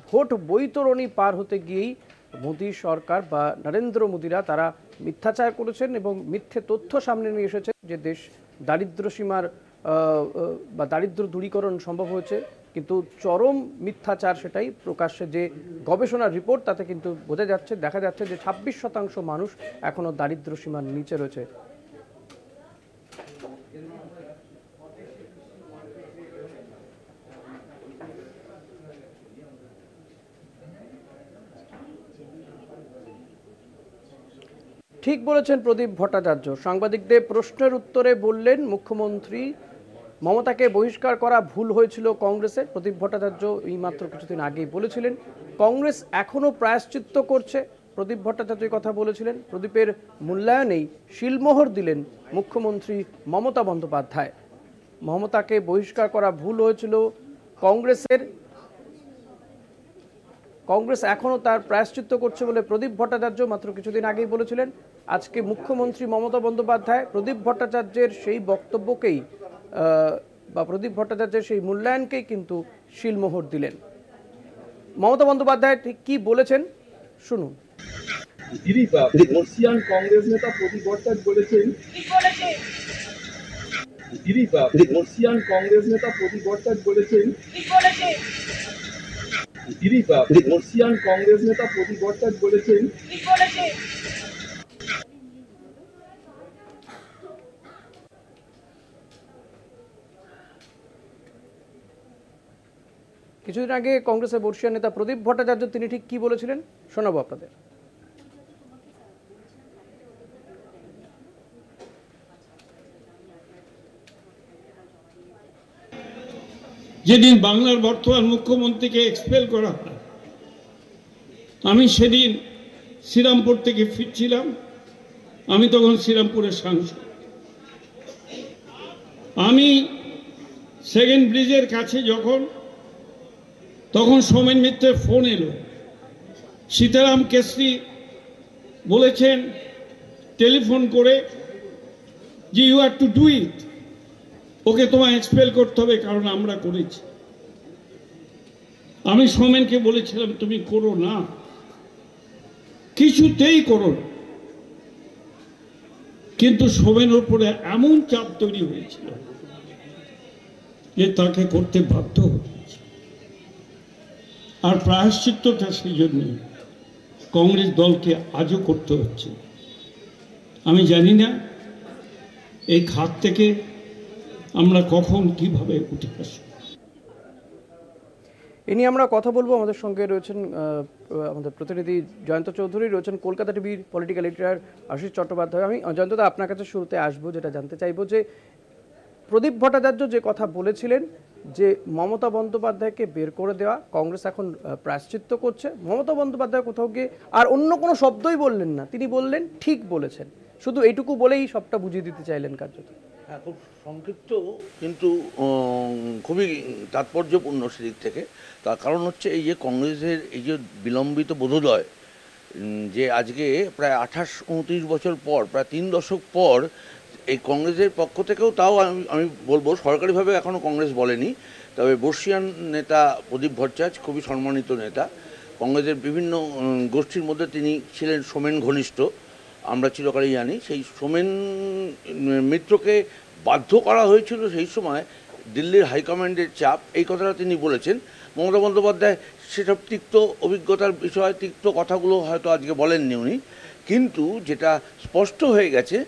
ভোট বৈতরণী পার হতে গিয়েই মোদী সরকার বা নরেন্দ্র মোদীরা তারা মিথ্যাচার করেছেন এবং মিথ্যে তথ্য সামনে নিয়ে এসেছেন যে দেশ দারিদ্র সীমার বা দারিদ্র দূরীকরণ সম্ভব হয়েছে। কিন্তু চরম মিথ্যাচার সেটাই প্রকাশ্যে যে গবেষণার রিপোর্ট, তাতে কিন্তু বোঝা যাচ্ছে, দেখা যাচ্ছে যে 26% মানুষ এখনও দারিদ্র সীমার নিচে রয়েছে। ঠিক বলেছেন প্রদীপ ভট্টাচার্য। সাংবাদিকদের প্রশ্নের উত্তরে বললেন, মুখ্যমন্ত্রী মমতাকে বহিষ্কার করা ভুল হয়েছিল কংগ্রেসের। প্রদীপ ভট্টাচার্য এই মাত্র কিছুদিন আগেই বলেছিলেন কংগ্রেস এখনও প্রায়শ্চিত্ত করছে। প্রদীপ ভট্টাচার্য কথা বলেছিলেন। প্রদীপের মূল্যায়নেই শিলমোহর দিলেন মুখ্যমন্ত্রী মমতা বন্দ্যোপাধ্যায়। মমতাকে বহিষ্কার করা ভুল হয়েছিল কংগ্রেসের, কংগ্রেস এখনও তার প্রায়শ্চিত্ত করছে বলে প্রদীপ ভট্টাচার্য মাত্র কিছুদিন আগেই বলেছিলেন। আজকে মুখ্যমন্ত্রী মমতা বন্দ্যোপাধ্যায় প্রদীপ ভট্টাচার্যের সেই বক্তব্যকেই বা প্রদীপ ভট্টাচার্যের সেই মূল্যায়নকেই কিন্তু শিলমোহর দিলেন। মমতা বন্দ্যোপাধ্যায় ঠিক কি বলেছেন শুনুন। কংগ্রেস নেতা প্রদীপ ভট্টাচার্য বলেছেন, কংগ্রেস নেতা প্রদীপ ভট্টাচার্য বলেছেন, কংগ্রেস নেতা প্রদীপ ভট্টাচার্য বলেছেন, কিছুদিন আগে কংগ্রেসের বর্ষীয় নেতা প্রদীপ ভট্টাচার্য তিনি ঠিক কি বলেছিলেন শোনাবো আপনাদের। যেদিন বাংলার বর্তমান মুখ্যমন্ত্রীকে এক্সপেল করা হয়, আমি সেদিন শ্রীরামপুর থেকে ফিরছিলাম। আমি তখন শ্রীরামপুরের সাংসদ। আমি সেকেন্ড ব্রিজের কাছে তখন সোমেন মিত্রের ফোন এলো। সীতারাম কেশরী বলেছেন টেলিফোন করে যে you have to do it, okay তোমায় এক্সপেল করতে হবে কারণ আমরা করেছি। আমি সোমেনকে বলেছিলাম তুমি করো না, কিছুতেই করো না। কিন্তু সোমেনের উপরে এমন চাপ তৈরি হয়েছিল যে তাকে করতে বাধ্য হয়েছে। আর প্রায়শ্চিত্তটা সেই জন্য কংগ্রেস দলকে আজও করতে হচ্ছে। আমি জানি না এই খাত থেকে আমরা কখন কিভাবে উঠে আসব। এ নিয়ে আমরা কথা বলবো। আমাদের সঙ্গে রয়েছেন আমাদের প্রতিনিধি জয়ন্ত চৌধুরী, রয়েছেন কলকাতা টিভির পলিটিক্যাল এডিটর আশিস চট্টোপাধ্যায়। আমি জয়ন্তদা আপনার কাছে শুরুতে আসবো, যেটা জানতে চাইবো যে প্রদীপ ভট্টাচার্য যে কথা বলেছিলেন যে মমতা বন্দ্যোপাধ্যায়কে বের করে দেওয়া, কংগ্রেস এখন প্রায়শ্চিত্ত করছে, মমতা বন্দ্যোপাধ্যায় কোথাও গিয়ে আর অন্য কোনো শব্দই বললেন না, তিনি বললেন ঠিক বলেছেন, শুধু এইটুকু বলেই সবটা বুঝিয়ে দিতে চাইলেন কার্যত। হ্যাঁ, খুব সংক্ষিপ্ত কিন্তু খুবই তাৎপর্যপূর্ণ সেদিক থেকে। তার কারণ হচ্ছে এই যে কংগ্রেসের এই যে বিলম্বিত বোধোদয়, যে আজকে প্রায় 28-29 বছর পর, প্রায় 3 দশক পর এই কংগ্রেসের পক্ষ থেকেও, তাও আমি বলবো সরকারিভাবে এখনও কংগ্রেস বলেনি, তবে বর্ষিয়ান নেতা প্রদীপ ভট্টাচার্য খুবই সম্মানিত নেতা। কংগ্রেসের বিভিন্ন গোষ্ঠীর মধ্যে তিনি ছিলেন সোমেন ঘনিষ্ঠ, আমরা চিরকালই জানি। সেই সোমেন মিত্রকে বাধ্য করা হয়েছিল সেই সময় দিল্লির হাইকমান্ডের চাপ, এই কথাটা তিনি বলেছেন। মমতা বন্দ্যোপাধ্যায় সেসব তিক্ত অভিজ্ঞতার বিষয়, তিক্ত কথাগুলো হয়তো আজকে বলেননি উনি, কিন্তু যেটা স্পষ্ট হয়ে গেছে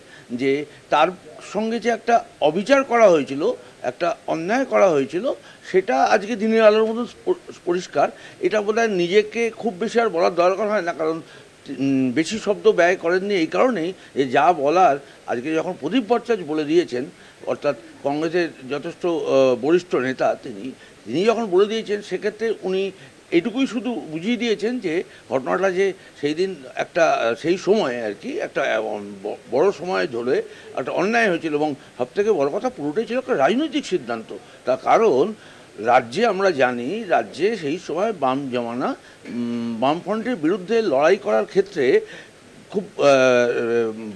যে তার সঙ্গে যে একটা অবিচার করা হয়েছিল, একটা অন্যায় করা হয়েছিল, সেটা আজকে দিনের আলোর মতো পরিষ্কার। এটা বোধহয় নিজেকে খুব বেশি আর বলার দরকার হয় না, কারণ বেশি শব্দ ব্যয় করেননি এই কারণেই যে যা বলার আজকে যখন প্রদীপ ভট্টাচার্য বলে দিয়েছেন, অর্থাৎ কংগ্রেসের যথেষ্ট বরিষ্ঠ নেতা, তিনি যখন বলে দিয়েছেন, সেক্ষেত্রে উনি এইটুকুই শুধু বুঝিয়ে দিয়েছেন যে ঘটনাটা যে সেই দিন একটা, সেই সময় আর কি একটা বড় সময় ধরে একটা অন্যায় হয়েছিল, এবং সবথেকে বড় কথা পুরোটাই ছিল একটা রাজনৈতিক সিদ্ধান্ত। তার কারণ রাজ্যে আমরা জানি, রাজ্যে সেই সময় বাম জমানা বামফ্রন্টের বিরুদ্ধে লড়াই করার ক্ষেত্রে খুব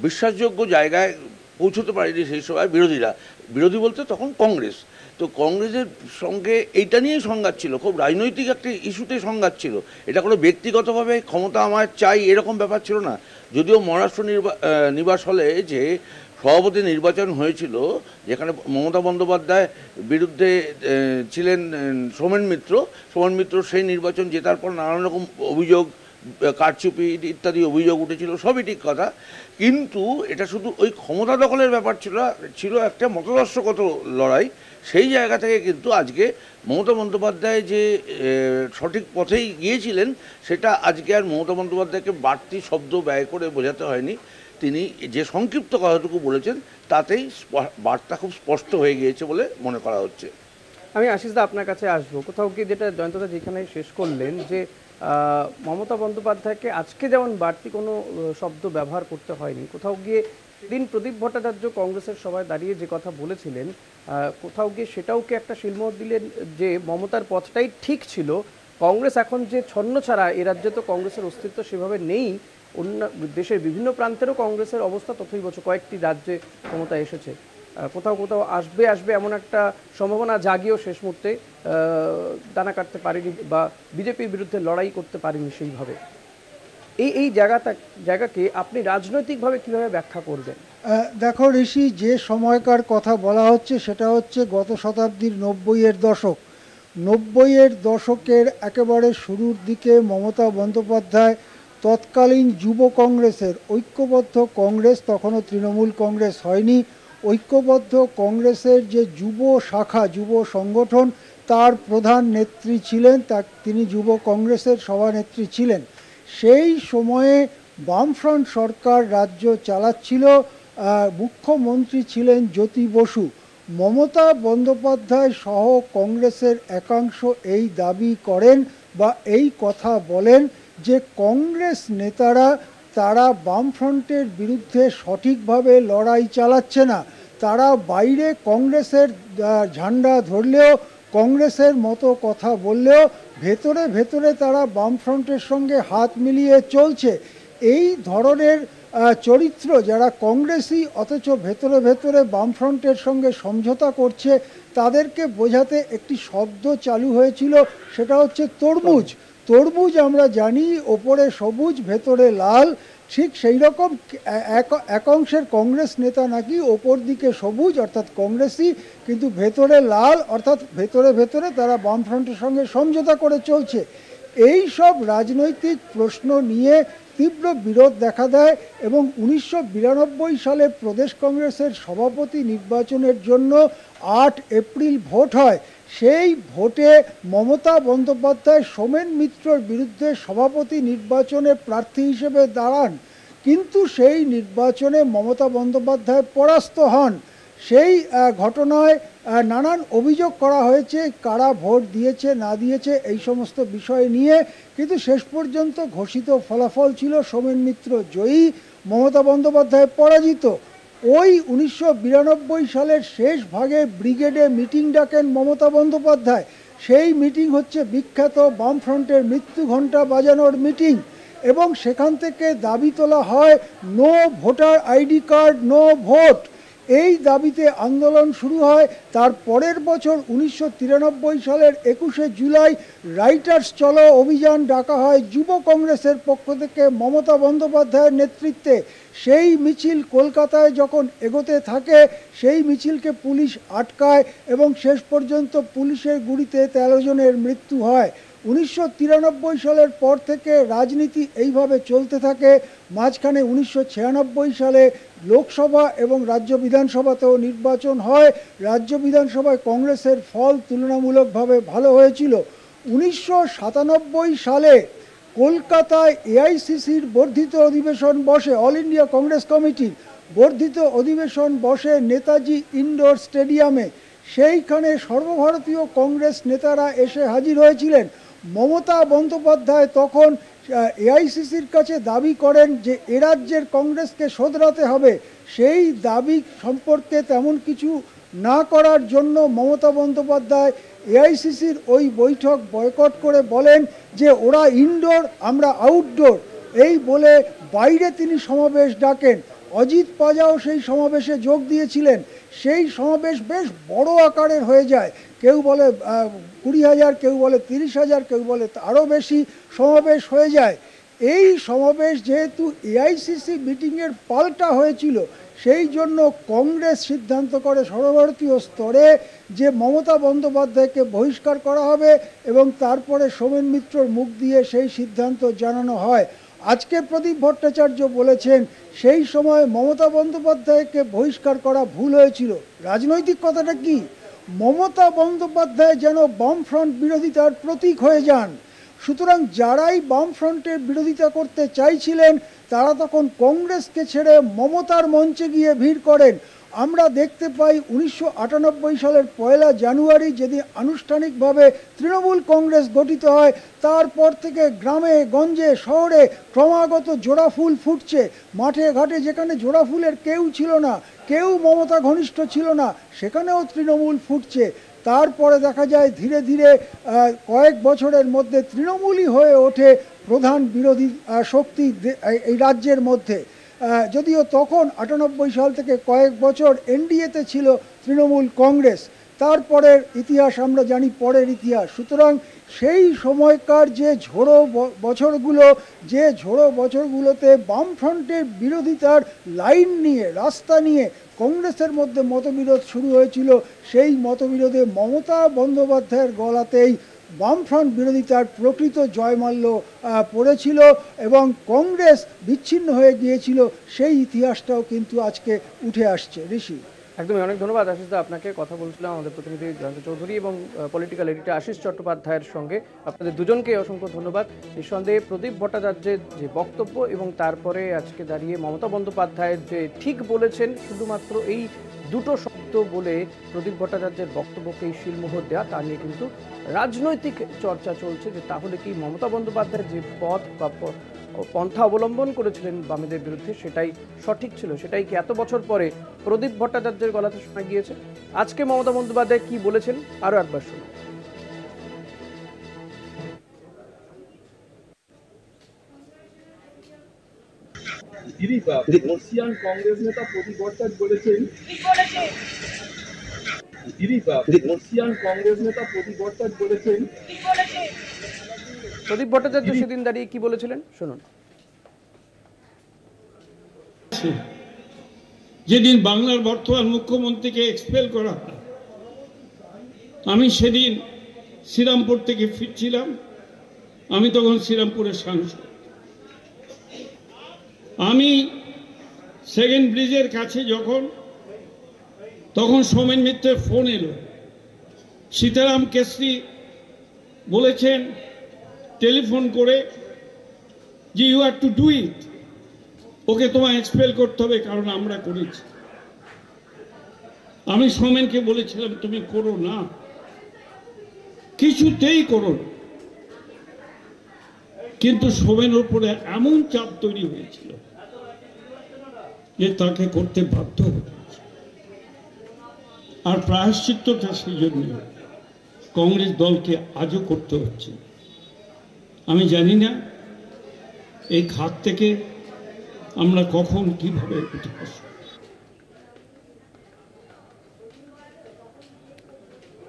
বিশ্বাসযোগ্য জায়গায় পৌঁছতে পারেনি সেই সময় বিরোধী বলতে তখন কংগ্রেস। তো কংগ্রেসের সঙ্গে এইটা নিয়েই সংঘাত ছিল, খুব রাজনৈতিক একটা ইস্যুতে সংঘাত ছিল। এটা কোনো ব্যক্তিগতভাবে ক্ষমতা আমার চাই এরকম ব্যাপার ছিল না। যদিও মহারাষ্ট্র নিবাস হলে যে সভাপতি নির্বাচন হয়েছিল, যেখানে মমতা বন্দ্যোপাধ্যায় বিরুদ্ধে ছিলেন সোমেন মিত্র, সেই নির্বাচন জেতার পর নানান রকম অভিযোগ, কারচুপি ইত্যাদি অভিযোগ উঠেছিল, সবই ঠিক কথা। কিন্তু এটা শুধু ওই ক্ষমতা দখলের ব্যাপার ছিল একটা মতাদর্শগত লড়াই। সেই জায়গা থেকে কিন্তু আজকে মমতা বন্দ্যোপাধ্যায় যে সঠিক পথেই গিয়েছিলেন, সেটা আজকে আর মমতা বন্দ্যোপাধ্যায়কে বাড়তি শব্দ ব্যয় করে বোঝাতে হয়নি। তিনি যে সংক্ষিপ্ত কথাটুকু বলেছেন, তাতেই বার্তা খুব স্পষ্ট হয়ে গিয়েছে বলে মনে করা হচ্ছে। আমি আশিসদা আপনার কাছে আসবো। কোথাও কি যেটা জয়ন্তদা যেখানে শেষ করলেন যে মমতা বন্দ্যোপাধ্যায়কে আজকে যেমন বাড়তি কোনো শব্দ ব্যবহার করতে হয়নি, কোথাও গিয়ে দিন প্রদীপ ভট্টাচার্য কংগ্রেসের সভায় দাঁড়িয়ে যে কথা বলেছিলেন, কোথাও গিয়ে সেটাও কি একটা শিলমোহর দিলেন যে মমতার পথটাই ঠিক ছিল। কংগ্রেস এখন যে ছন্ন ছাড়া, এ রাজ্যে তো কংগ্রেসের অস্তিত্ব সেভাবে নেই, অন্য দেশের বিভিন্ন প্রান্তেরও কংগ্রেসের অবস্থা তথৈবচ, কয়েকটি রাজ্যে ক্ষমতা এসেছে, কোথাও আসবে এমন একটা সম্ভাবনা জাগিয়েও শেষ মুহূর্তে দানা কাটতে পারেনি বা বিজেপির বিরুদ্ধে লড়াই করতে পারেনি সেইভাবে। এই জায়গাকে আপনি রাজনৈতিকভাবে কিভাবে ব্যাখ্যা করবেন? দেখো ঋষি, যে সময়কার কথা বলা হচ্ছে সেটা হচ্ছে গত শতাব্দীর 90-এর দশক। 90-এর দশকের একেবারে শুরুর দিকে মমতা বন্দ্যোপাধ্যায় তৎকালীন যুব কংগ্রেসের, ঐক্যবদ্ধ কংগ্রেস, তখনও তৃণমূল কংগ্রেস হয়নি, ঐক্যবদ্ধ কংগ্রেসের যে যুব শাখা, যুব সংগঠন, তার প্রধান নেত্রী ছিলেন, তিনি যুব কংগ্রেসের সভানেত্রী ছিলেন। সেই সময়ে বামফ্রন্ট সরকার রাজ্য চালাচ্ছিল, মুখ্যমন্ত্রী ছিলেন জ্যোতি বসু। মমতা বন্দ্যোপাধ্যায় সহ কংগ্রেসের একাংশ এই দাবি করেন বা এই কথা বলেন যে কংগ্রেস নেতারা, তারা বামফ্রন্টের বিরুদ্ধে সঠিকভাবে লড়াই চালাচ্ছে না। তারা বাইরে কংগ্রেসের ঝান্ডা ধরলেও, কংগ্রেসের মতো কথা বললেও ভেতরে ভেতরে তারা বামফ্রন্টের সঙ্গে হাত মিলিয়ে চলছে। এই ধরনের চরিত্র যারা কংগ্রেসই অথচ ভেতরে ভেতরে বামফ্রন্টের সঙ্গে সমঝোতা করছে, তাদেরকে বোঝাতে একটি শব্দ চালু হয়েছিল, সেটা হচ্ছে তরমুজ। তরমুজ আমরা জানি ওপরে সবুজ ভেতরে লাল, ঠিক সেই রকম এক অংশের কংগ্রেস নেতা নাকি ওপর দিকে সবুজ অর্থাৎ কংগ্রেসই, কিন্তু ভেতরে লাল অর্থাৎ ভেতরে ভেতরে তারা বামফ্রন্টের সঙ্গে সমঝোতা করে চলছে। এই সব রাজনৈতিক প্রশ্ন নিয়ে তীব্র বিরোধ দেখা দেয় এবং 1992 সালে প্রদেশ কংগ্রেসের সভাপতি নির্বাচনের জন্য 8 এপ্রিল ভোট হয়। সেই ভোটে মমতা বন্দ্যোপাধ্যায় সোমেন মিত্রর বিরুদ্ধে সভাপতি নির্বাচনে প্রার্থী হিসেবে দাঁড়ান, কিন্তু সেই নির্বাচনে মমতা বন্দ্যোপাধ্যায় পরাস্ত হন। সেই ঘটনায় নানান অভিযোগ করা হয়েছে, কারা ভোট দিয়েছে না দিয়েছে এই সমস্ত বিষয় নিয়ে, কিন্তু শেষ পর্যন্ত ঘোষিত ফলাফল ছিল সোমেন মিত্র জয়ী, মমতা বন্দ্যোপাধ্যায় পরাজিত। ওই 1992 সালের শেষ ভাগে ব্রিগেডে মিটিং ডাকেন মমতা বন্দ্যোপাধ্যায়। সেই মিটিং হচ্ছে বিখ্যাত বামফ্রন্টের মৃত্যু ঘণ্টা বাজানোর মিটিং এবং সেখান থেকে দাবি তোলা হয় no voter ID card no vote. এই দাবিতে আন্দোলন শুরু হয়। তার পরের বছর 1993 সালের 21শে জুলাই রাইটার্স চলো অভিযান ডাকা হয় যুব কংগ্রেসের পক্ষ থেকে মমতা বন্দ্যোপাধ্যায়ের নেতৃত্বে। সেই মিছিল কলকাতায় যখন এগোতে থাকে সেই মিছিলকে পুলিশ আটকায় এবং শেষ পর্যন্ত পুলিশের গুলিতে 13 জনের মৃত্যু হয়। 1993 সালের পর থেকে রাজনীতি এইভাবে চলতে থাকে। মাঝখানে 1996 সালে লোকসভা এবং রাজ্য বিধানসভাতেও নির্বাচন হয়। রাজ্য বিধানসভায় কংগ্রেসের ফল তুলনামূলকভাবে ভালো হয়েছিল। 1997 সালে কলকাতায় এআইসিসির বর্ধিত অধিবেশন বসে, অল ইন্ডিয়া কংগ্রেস কমিটির বর্ধিত অধিবেশন বসে নেতাজি ইনডোর স্টেডিয়ামে। সেইখানে সর্বভারতীয় কংগ্রেস নেতারা এসে হাজির হয়েছিলেন। মমতা বন্দ্যোপাধ্যায় তখন এআইসিসির কাছে দাবি করেন যে এ রাজ্যের কংগ্রেসকে শোধরাতে হবে। সেই দাবি সম্পর্কে তেমন কিছু না করার জন্য মমতা বন্দ্যোপাধ্যায় এআইসিসির ওই বৈঠক বয়কট করে বলেন যে ওরা ইনডোর আমরা আউটডোর, এই বলে বাইরে তিনি সমাবেশ ডাকেন। অজিত পাজাও সেই সমাবেশে যোগ দিয়েছিলেন। সেই সমাবেশ বেশ বড় আকারের হয়ে যায়, কেউ বলে 20,000, কেউ বলে 30,000, কেউ বলে আরও বেশি সমাবেশ হয়ে যায়। এই সমাবেশ যেহেতু এআইসিসি মিটিংয়ের পাল্টা হয়েছিল, সেই জন্য কংগ্রেস সিদ্ধান্ত করে সর্বভারতীয় স্তরে যে মমতা বন্দ্যোপাধ্যায়কে বহিষ্কার করা হবে এবং তারপরে সোমেন মিত্রর মুখ দিয়ে সেই সিদ্ধান্ত জানানো হয়। আজকে প্রদীপ ভট্টাচার্য বলেছেন সেই সময় মমতা বন্দ্যোপাধ্যায়কে বহিষ্কার করা ভুল হয়েছিল। রাজনৈতিক কথাটা কি? মমতা বন্দ্যোপাধ্যায় যেন বামফ্রন্ট বিরোধিতার প্রতীক হয়ে যান। সুতরাং যারাই বামফ্রন্টের বিরোধিতা করতে চাইছিলেন তারা তখন কংগ্রেসকে ছেড়ে মমতার মঞ্চে গিয়ে ভিড় করেন। আমরা দেখতে পাই 1998 সালের 1 জানুয়ারি যেদিন আনুষ্ঠানিকভাবে তৃণমূল কংগ্রেস গঠিত হয়, তারপর থেকে গ্রামে গঞ্জে শহরে ক্রমাগত জোড়া ফুল ফুটছে। মাঠে ঘাটে যেখানে জোড়া ফুলের কেউ ছিল না, কেউ মমতা ঘনিষ্ঠ ছিল না, সেখানেও তৃণমূল ফুটছে। তারপরে দেখা যায় ধীরে ধীরে কয়েক বছরের মধ্যে তৃণমূলই হয়ে ওঠে প্রধান বিরোধী শক্তি এই রাজ্যের মধ্যে। যদিও তখন 98 সাল থেকে কয়েক বছর এনডিএতে ছিল তৃণমূল কংগ্রেস। তারপরের ইতিহাস আমরা জানি, পরের ইতিহাস। সুতরাং সেই সময়কার যে ঝোড়ো বছরগুলোতে বামফ্রন্টের বিরোধিতার লাইন নিয়ে, রাস্তা নিয়ে কংগ্রেসের মধ্যে মতবিরোধ শুরু হয়েছিল। সেই মতবিরোধে মমতা বন্দ্যোপাধ্যায়ের গলাতেই বামফ্রন্ট বিরোধিতার প্রকৃত জয়মাল্য পড়েছিল এবং কংগ্রেস বিচ্ছিন্ন হয়ে গিয়েছিল। সেই ইতিহাসটাও কিন্তু আজকে উঠে আসছে। ঋষি, একদমই, অনেক ধন্যবাদ আশিস দা। আপনাকে কথা বলছিলাম আমাদের প্রতিনিধি জয়ন্ত চৌধুরী এবং পলিটিক্যাল এডিটর আশিস চট্টোপাধ্যায়ের সঙ্গে। আপনাদের দুজনকে অসংখ্য ধন্যবাদ। নিঃসন্দেহে প্রদীপ ভট্টাচার্যের যে বক্তব্য এবং তারপরে আজকে দাঁড়িয়ে মমতা বন্দ্যোপাধ্যায়ের যে ঠিক বলেছেন, শুধুমাত্র এই দুটো শব্দ বলে প্রদীপ ভট্টাচার্যের বক্তব্যকে শিলমোহর দেওয়া, তা নিয়ে কিন্তু রাজনৈতিক চর্চা চলছে যে তাহলে কি মমতা বন্দ্যোপাধ্যায়ের যে পথ বা পন্থা অবলম্বন করেছিলেন বামেদের বিরুদ্ধে সেটাই সঠিক ছিল, সেটাই কি এত বছর পরে প্রদীপ ভট্টাচার্যের গলাতে শোনা গিয়েছে। আজকে মমতা বন্দ্যোপাধ্যায় কি বলেছেন আরো একবার শুনুন। বর্ষিয়ান কংগ্রেস নেতা প্রদীপ ভট্টাচার্য বলেছেন, প্রদীপ ভট্টাচার্য সেদিন দাঁড়িয়ে কি বলেছিলেন শুনুন। যেদিন বাংলার বর্তমান মুখ্যমন্ত্রীকে এক্সপেল করা হয়, আমি সেদিন শ্রীরামপুর থেকে ফিরছিলাম, আমি তখন শ্রীরামপুরের সাংসদ। আমি সেকেন্ড ব্রিজের কাছে তখন সোমেন মিত্রের ফোন এলো। সীতারাম কেশরী বলেছেন টেলিফোন করে যে you have to do it, okay তোমায় এক্সপেল করতে হবে কারণ আমরা করেছি। আমি সোমেনকে বলেছিলাম তুমি করো না, কিছুতেই করো না। কিন্তু সোমেনের উপরে এমন চাপ তৈরি হয়েছিল যে তাকে করতে বাধ্য হয়েছে। আর প্রায়শ্চিত্তটা সেই জন্য কংগ্রেস দলকে আজও করতে হচ্ছে। আমি জানি না এই খাত থেকে আমরা কখন কিভাবে উঠে আসব।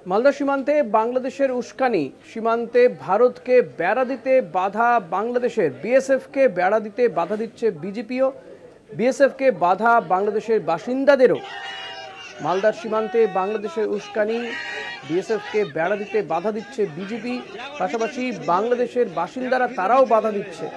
মালদা সীমান্তে বাংলাদেশের উস্কানি, সীমান্তে ভারতকে বেড়া দিতে বাধা বাংলাদেশের, বিএসএফকে বেড়া দিতে বাধা দিচ্ছে বিজেপিও, বিএসএফকে বাধা বাংলাদেশের বাসিন্দাদেরও। মালদার সীমান্তে বাংলাদেশের উস্কানি, বিএসএফকে বেড়া দিতে বাধা দিচ্ছে বিজেপি, পাশাপাশি বাংলাদেশের বাসিন্দারা তারাও বাধা দিচ্ছে।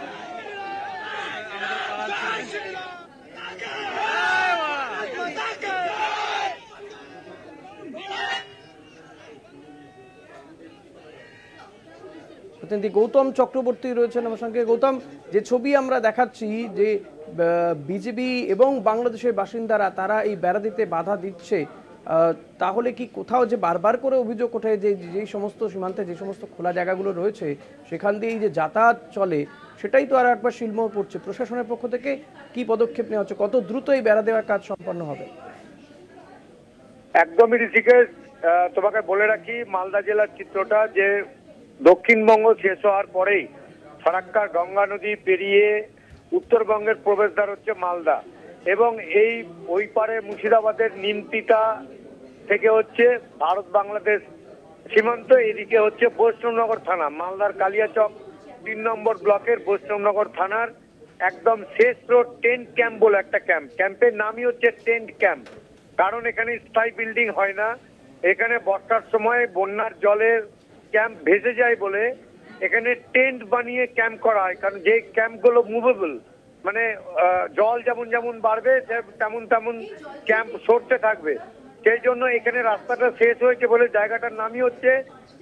প্রতিনিধি গৌতম চক্রবর্তী রয়েছেন আমার সঙ্গে। গৌতম, যে ছবি আমরা দেখাচ্ছি যে বিজেপি এবং বাংলাদেশের বাসিন্দারা তারা এই বেড়া দিতে বাধা দিচ্ছে, তাহলে কি কোথাও যে বারবার করে অভিযোগ ওঠে যে যেই সমস্ত সীমান্তে যে সমস্ত খোলা জায়গাগুলো রয়েছে সেখান দিয়ে যে যাতায়াত চলে সেটাই তো আর একবার শিলমোহর পড়ছে। প্রশাসনের পক্ষ থেকে কি পদক্ষেপ নেওয়া হচ্ছে, কত দ্রুত এই বেড়া দেওয়ার কাজ সম্পন্ন হবে? একদমই ঋষিকেশ, তোমাকে বলে রাখি মালদা জেলার চিত্রটা যে দক্ষিণবঙ্গ শেষ হওয়ার পরেই ফারাক্কা গঙ্গা নদী পেরিয়ে উত্তরবঙ্গের প্রবেশদ্বার হচ্ছে মালদা, এবং এই ওই পারে মুর্শিদাবাদের নিমতিতা থেকে হচ্ছে ভারত বাংলাদেশ সীমান্ত, এদিকে হচ্ছে বৈষ্ণবনগর থানা, মালদার কালিয়াচক ৩ নম্বর ব্লকের বৈষ্ণবনগর থানার একদম শেষ রোড টেন্ট ক্যাম্প বলে একটা ক্যাম্প। ক্যাম্পের নামই হচ্ছে টেন্ট ক্যাম্প, কারণ এখানে স্থায়ী বিল্ডিং হয় না। এখানে বর্ষার সময় বন্যার জলের ক্যাম্প ভেসে যায় বলে এখানে টেন্ট বানিয়ে ক্যাম্প করা হয়, কারণ যে ক্যাম্পগুলো মুভেবল, মানে জল যেমন যেমন বাড়বে তেমন তেমন ক্যাম্প সরতে থাকবে। সেই জন্য এখানে রাস্তাটা শেষ হয়েছে বলে জায়গাটার নামই হচ্ছে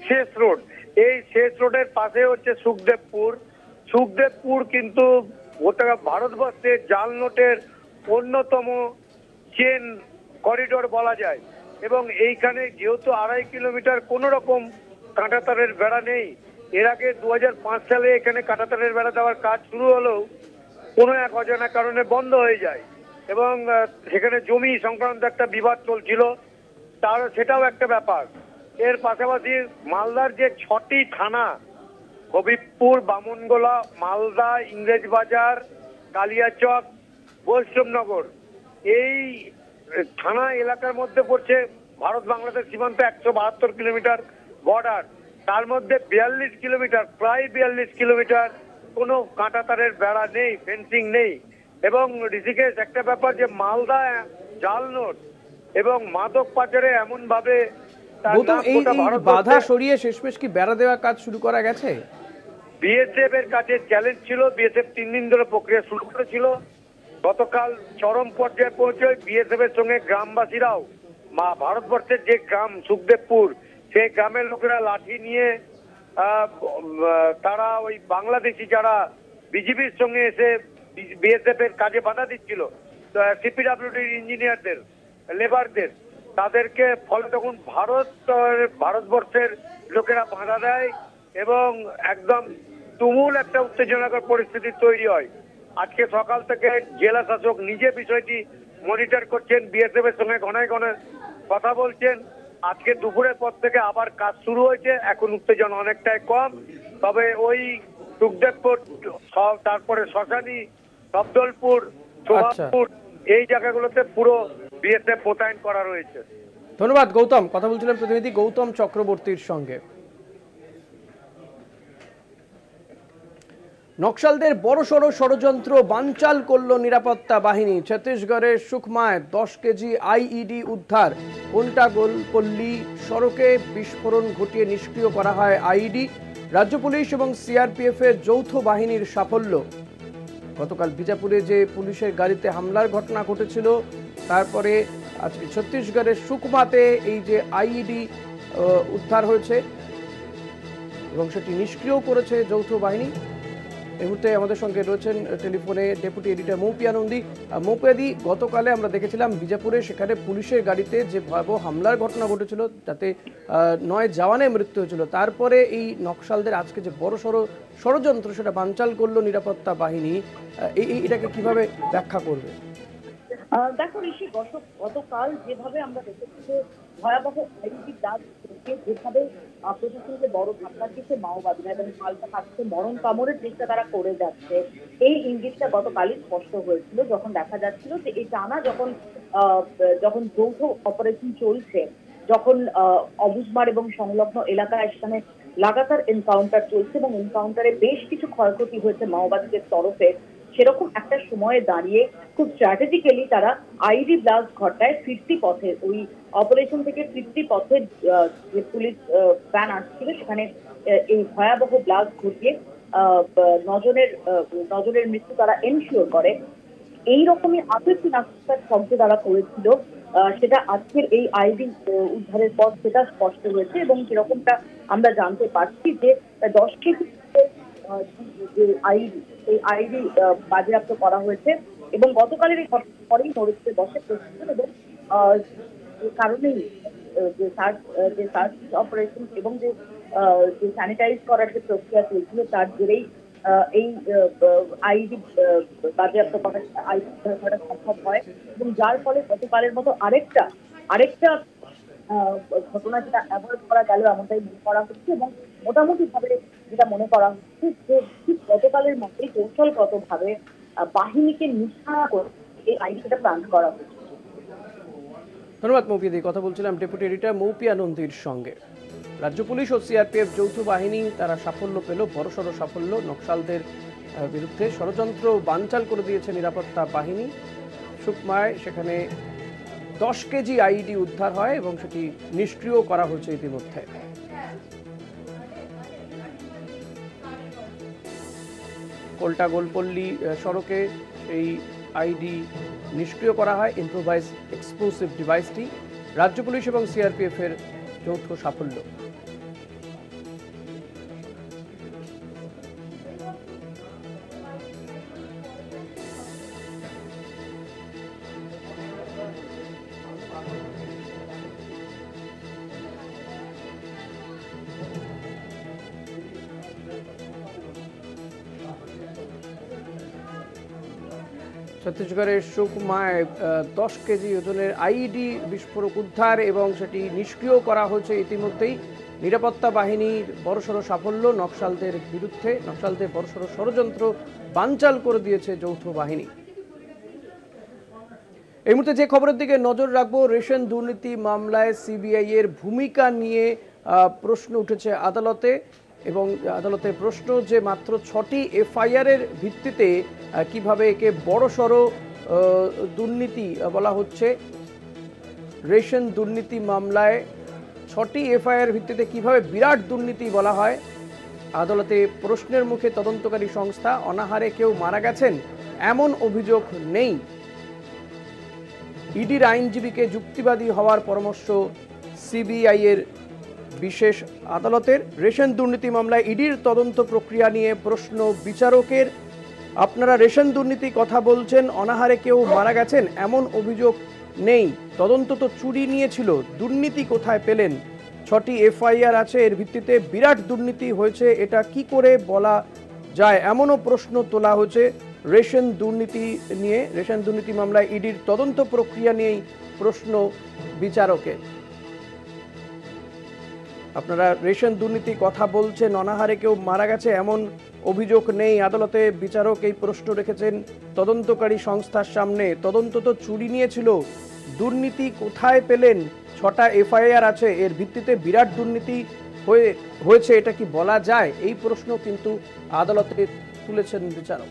শেষ রোড। এই শেষ রোডের পাশে হচ্ছে সুখদেবপুর। সুখদেবপুর কিন্তু গোটা ভারতবর্ষে জাল নোটের অন্যতম চেন করিডোর বলা যায়, এবং এইখানে যেহেতু 2.5 কিলোমিটার কোন রকম কাঁটাতারের বেড়া নেই। এর আগে 2005 সালে এখানে কাঁটাতারের বেড়া দেওয়ার কাজ শুরু হলেও কোনো এক অজানা কারণে বন্ধ হয়ে যায়, এবং সেখানে জমি সংক্রান্ত একটা বিবাদ চলছিল, সেটাও একটা ব্যাপার। এর পাশাপাশি মালদার যে 6টি থানা, হবিবপুর, বামনগোলা, মালদা, ইংরেজবাজার, কালিয়াচক, বৈষ্ণবনগর, এই থানা এলাকার মধ্যে পড়ছে ভারত বাংলাদেশ সীমান্ত 172 কিলোমিটার বর্ডার। তার মধ্যে 42 কিলোমিটার, প্রায় 42 কিলোমিটার কোনো কাঁটাতারের বেড়া নেই, ফেন্সিং নেই। এবং ঋষিকেশ, একটা ব্যাপার যে মালদা জাল নোট এবং মাদক পাচারে এমন ভাবে বাধা সরিয়ে শেষমেশ কি বেড়া দেওয়ার কাজ শুরু করা গেছে? বিএসএফ এর কাছে চ্যালেঞ্জ ছিল, বিএসএফ 3 দিন ধরে প্রক্রিয়া শুরু করেছিল। গতকাল চরম পর্যায়ে পৌঁছে বিএসএফ এর সঙ্গে গ্রামবাসীরাও, ভারতবর্ষের যে গ্রাম সুখদেবপুর, সেই গ্রামের লোকেরা লাঠি নিয়ে তারা ওই বাংলাদেশি যারা বিজেপির সঙ্গে এসে বিএসএফ এর কাজে বাধা দিচ্ছিল, সিপিডব্লিউডির ইঞ্জিনিয়ারদের, লেবারদের, তাদেরকে ফলে তখন ভারতবর্ষের লোকেরা বাধা দেয় এবং একদম তুমুল একটা উত্তেজনাকর পরিস্থিতি তৈরি হয়। আজকে সকাল থেকে জেলা শাসক নিজে বিষয়টি মনিটর করছেন, বিএসএফ এর সঙ্গে ঘনায় ঘনায় কথা বলছেন। আজকে দুপুরের পর থেকে আবার কাজ শুরু হয়েছে, এখন উত্তেজনা অনেকটাই কম। তবে ওই সুখদেবপুর, তারপরে শ্মশানী, সবদলপুর, সোহাগপুর, এই জায়গাগুলোতে পুরো বিএসএফ মোতায়েন করা রয়েছে। ধন্যবাদ গৌতম। কথা বলছিলেন প্রতিনিধি গৌতম চক্রবর্তীর সঙ্গে। নকশালদের বড়সড় ষড়যন্ত্র বানচাল করল নিরাপত্তা বাহিনী। ছত্তিশগড়ের সুকমায় 10 কেজি আইইডি উদ্ধার। কোন্টাগোলপল্লী সড়কে বিস্ফোরণ ঘটিয়ে নিষ্ক্রিয় করা হয় আইইডি। রাজ্য পুলিশ এবং সিআরপিএফ এর যৌথ বাহিনীর সাফল্য। গতকাল বিজাপুরে যে পুলিশের গাড়িতে হামলার ঘটনা ঘটেছিল, তারপরে আজকে ছত্তিশগড়ের সুকমাতে এই যে আইইডি উদ্ধার হয়েছে এবং সেটি নিষ্ক্রিয় করেছে যৌথ বাহিনী। এই মুহূর্তে আমাদের সঙ্গে রয়েছেন টেলিফোনে ডেপুটি এডিটর মৌপিয়া নন্দী। মৌপিয়াদি, গতকালে আমরা দেখেছিলাম বিজাপুরে সেখানে পুলিশের গাড়িতে যে ভয়াবহ হামলার ঘটনা ঘটেছিল, যাতে 9 জওয়ানের মৃত্যু হয়েছিল, তারপরে এই নকশালদের আজকে যে বড়সড় ষড়যন্ত্র সেটা বানচাল করলো নিরাপত্তা বাহিনী, এটাকে কিভাবে ব্যাখ্যা করবে? দেখো ঋষি, গতকাল যেভাবে আমরা দেখেছি যে ভয়াবহ আইডি ব্লাস্ট যেভাবে প্রশাসনকে বড় ধাক্কা দিচ্ছে মাওবাদীরা এবং পাল্টা থাকছে মরণ কামড়ের চেষ্টা তারা করে যাচ্ছে, এই ইঙ্গিতটা গতকালই স্পষ্ট হয়েছিল যখন দেখা যাচ্ছিল যে এই টানা যখন যৌথ অপারেশন চলছে, যখন অবুঝমার এবং সংলগ্ন এলাকায় সেখানে লাগাতার এনকাউন্টার চলছে এবং এনকাউন্টারে বেশ কিছু ক্ষয়ক্ষতি হয়েছে মাওবাদীদের তরফে, সেরকম একটা সময়ে দাঁড়িয়ে খুব স্ট্র্যাটেজিক্যালি তারা আইডি ব্লাস্ট ঘটায় ফিরতি পথে, ওই অপারেশন থেকে ফিরতি পথে যে পুলিশ ভ্যান আসছিল সেখানে এই ভয়াবহ ব্লাস্ট ঘটিয়ে নজরের মৃত্যু তারা এনশিওর করে। এইরকমই আরো একটি নাশকতার শব্দ তারা করেছিল, সেটা আজকের এই আইডি উদ্ধারের পর সেটা স্পষ্ট হয়েছে এবং সেরকমটা আমরা জানতে পারছি যে 10 কেজি যে আইডি, সেই আইডি বাজেয়াপ্ত করা হয়েছে এবং গতকালের এই পরেই নড়েছে বসে প্রশাসন এবং কারণেই যে সার্চ অপারেশন এবং যে স্যানিটাইজ করার যে প্রক্রিয়া চলছিল তার জেরেই এই আইডি বাজেয়াপ্ত করা সম্ভব হয় এবং যার ফলে গতকালের মতো আরেকটা ঘটনা যেটা অ্যাভয়েড করা গেল এমনটাই মনে করা হচ্ছে এবং মোটামুটি ভাবে যেটা মনে করা হচ্ছে যে ঠিক গতকালের মতোই কৌশলগতভাবে বাহিনীকে নিশানা করে এই আইডিটা প্ল্যান করা হচ্ছে। ধন্যবাদ মৌপিয়াদি। কথা বলছিলাম ডেপুটি এডিটর মৌপিয়া নন্দীর সঙ্গে। রাজ্য পুলিশ ও সিআরপিএফ যৌথ বাহিনী তারা সাফল্য পেল, বড়সড় সাফল্য। নকশালদের বিরুদ্ধে ষড়যন্ত্র বানচাল করে দিয়েছে নিরাপত্তা বাহিনী। সুকমায় সেখানে 10 কেজি আইডি উদ্ধার হয় এবং সেটি নিষ্ক্রিয় করা হয়েছে ইতিমধ্যে। কোলটা গোলপল্লী সড়কে সেই আইডি নিষ্ক্রিয় করা হয়, ইম্প্রোভাইজ এক্সপ্লোসিভ ডিভাইসটি। রাজ্য পুলিশ এবং সিআরপিএফ এর যৌথ সাফল্য। ছত্তিশগড়ের সুকমায় 10 কেজি ওজনের আইডি বিস্ফোরক উদ্ধার এবং সেটি নিষ্ক্রিয় করা হয়েছে ইতিমধ্যেই। নিরাপত্তা বাহিনীর বড়সড় সাফল্য। নকশালদের বিরুদ্ধে নকশালদের বড়সড় ষড়যন্ত্র বানচাল করে দিয়েছে যৌথ বাহিনী। এই মুহূর্তে যে খবরের দিকে নজর রাখবো, রেশন দুর্নীতি মামলায় সিবিআই এর ভূমিকা নিয়ে প্রশ্ন উঠেছে আদালতে এবং আদালতের প্রশ্ন যে মাত্র 6টি এফআইআর এর ভিত্তিতে কিভাবে একে বড়সড় দুর্নীতি বলা হচ্ছে। রেশন দুর্নীতি মামলায় 6টি এফআইআর ভিত্তিতে কিভাবে বিরাট দুর্নীতি বলা হয়। আদালতে প্রশ্নের মুখে তদন্তকারী সংস্থা, অনাহারে কেউ মারা গেছেন এমন অভিযোগ নেই। ইডির আইনজীবীকে যুক্তিবাদী হওয়ার পরামর্শ সিবিআই এর বিশেষ আদালতের। রেশন দুর্নীতি মামলায় ইডির তদন্ত প্রক্রিয়া নিয়ে প্রশ্ন বিচারকের। আপনারা রেশন দুর্নীতি কথা বলছেন, অনাহারে কেউ মারা গেছেন এমন অভিযোগ নেই, তদন্ত তো চুরি নিয়েছিল, দুর্নীতি কোথায় পেলেন? 6টি এফআইআর আছে, এর ভিত্তিতে বিরাট দুর্নীতি হয়েছে, এটা কি করে বলা যায়? এমনও প্রশ্ন তোলা হয়েছে রেশন দুর্নীতি নিয়ে। রেশন দুর্নীতি মামলায় ইডির তদন্ত প্রক্রিয়া নিয়েই প্রশ্ন বিচারকের। আপনারা রেশন দুর্নীতি কথা বলছেন, অনাহারে কেউ মারা গেছে এমন অভিযোগ নেই। আদালতে বিচারক এই প্রশ্ন রেখেছেন তদন্তকারী সংস্থার সামনে। তদন্ত তো চুরি নিয়েছিল, দুর্নীতি কোথায় পেলেন? 6টা এফআইআর আছে, এর ভিত্তিতে বিরাট দুর্নীতি হয়েছে, এটা কি বলা যায়? এই প্রশ্ন কিন্তু আদালতে তুলেছেন বিচারক।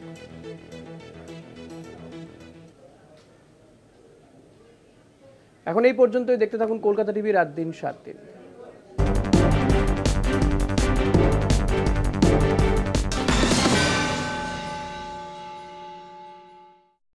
এখন এই পর্যন্তই। দেখতে থাকুন কলকাতা টিভি রাত দিন 7 দিন।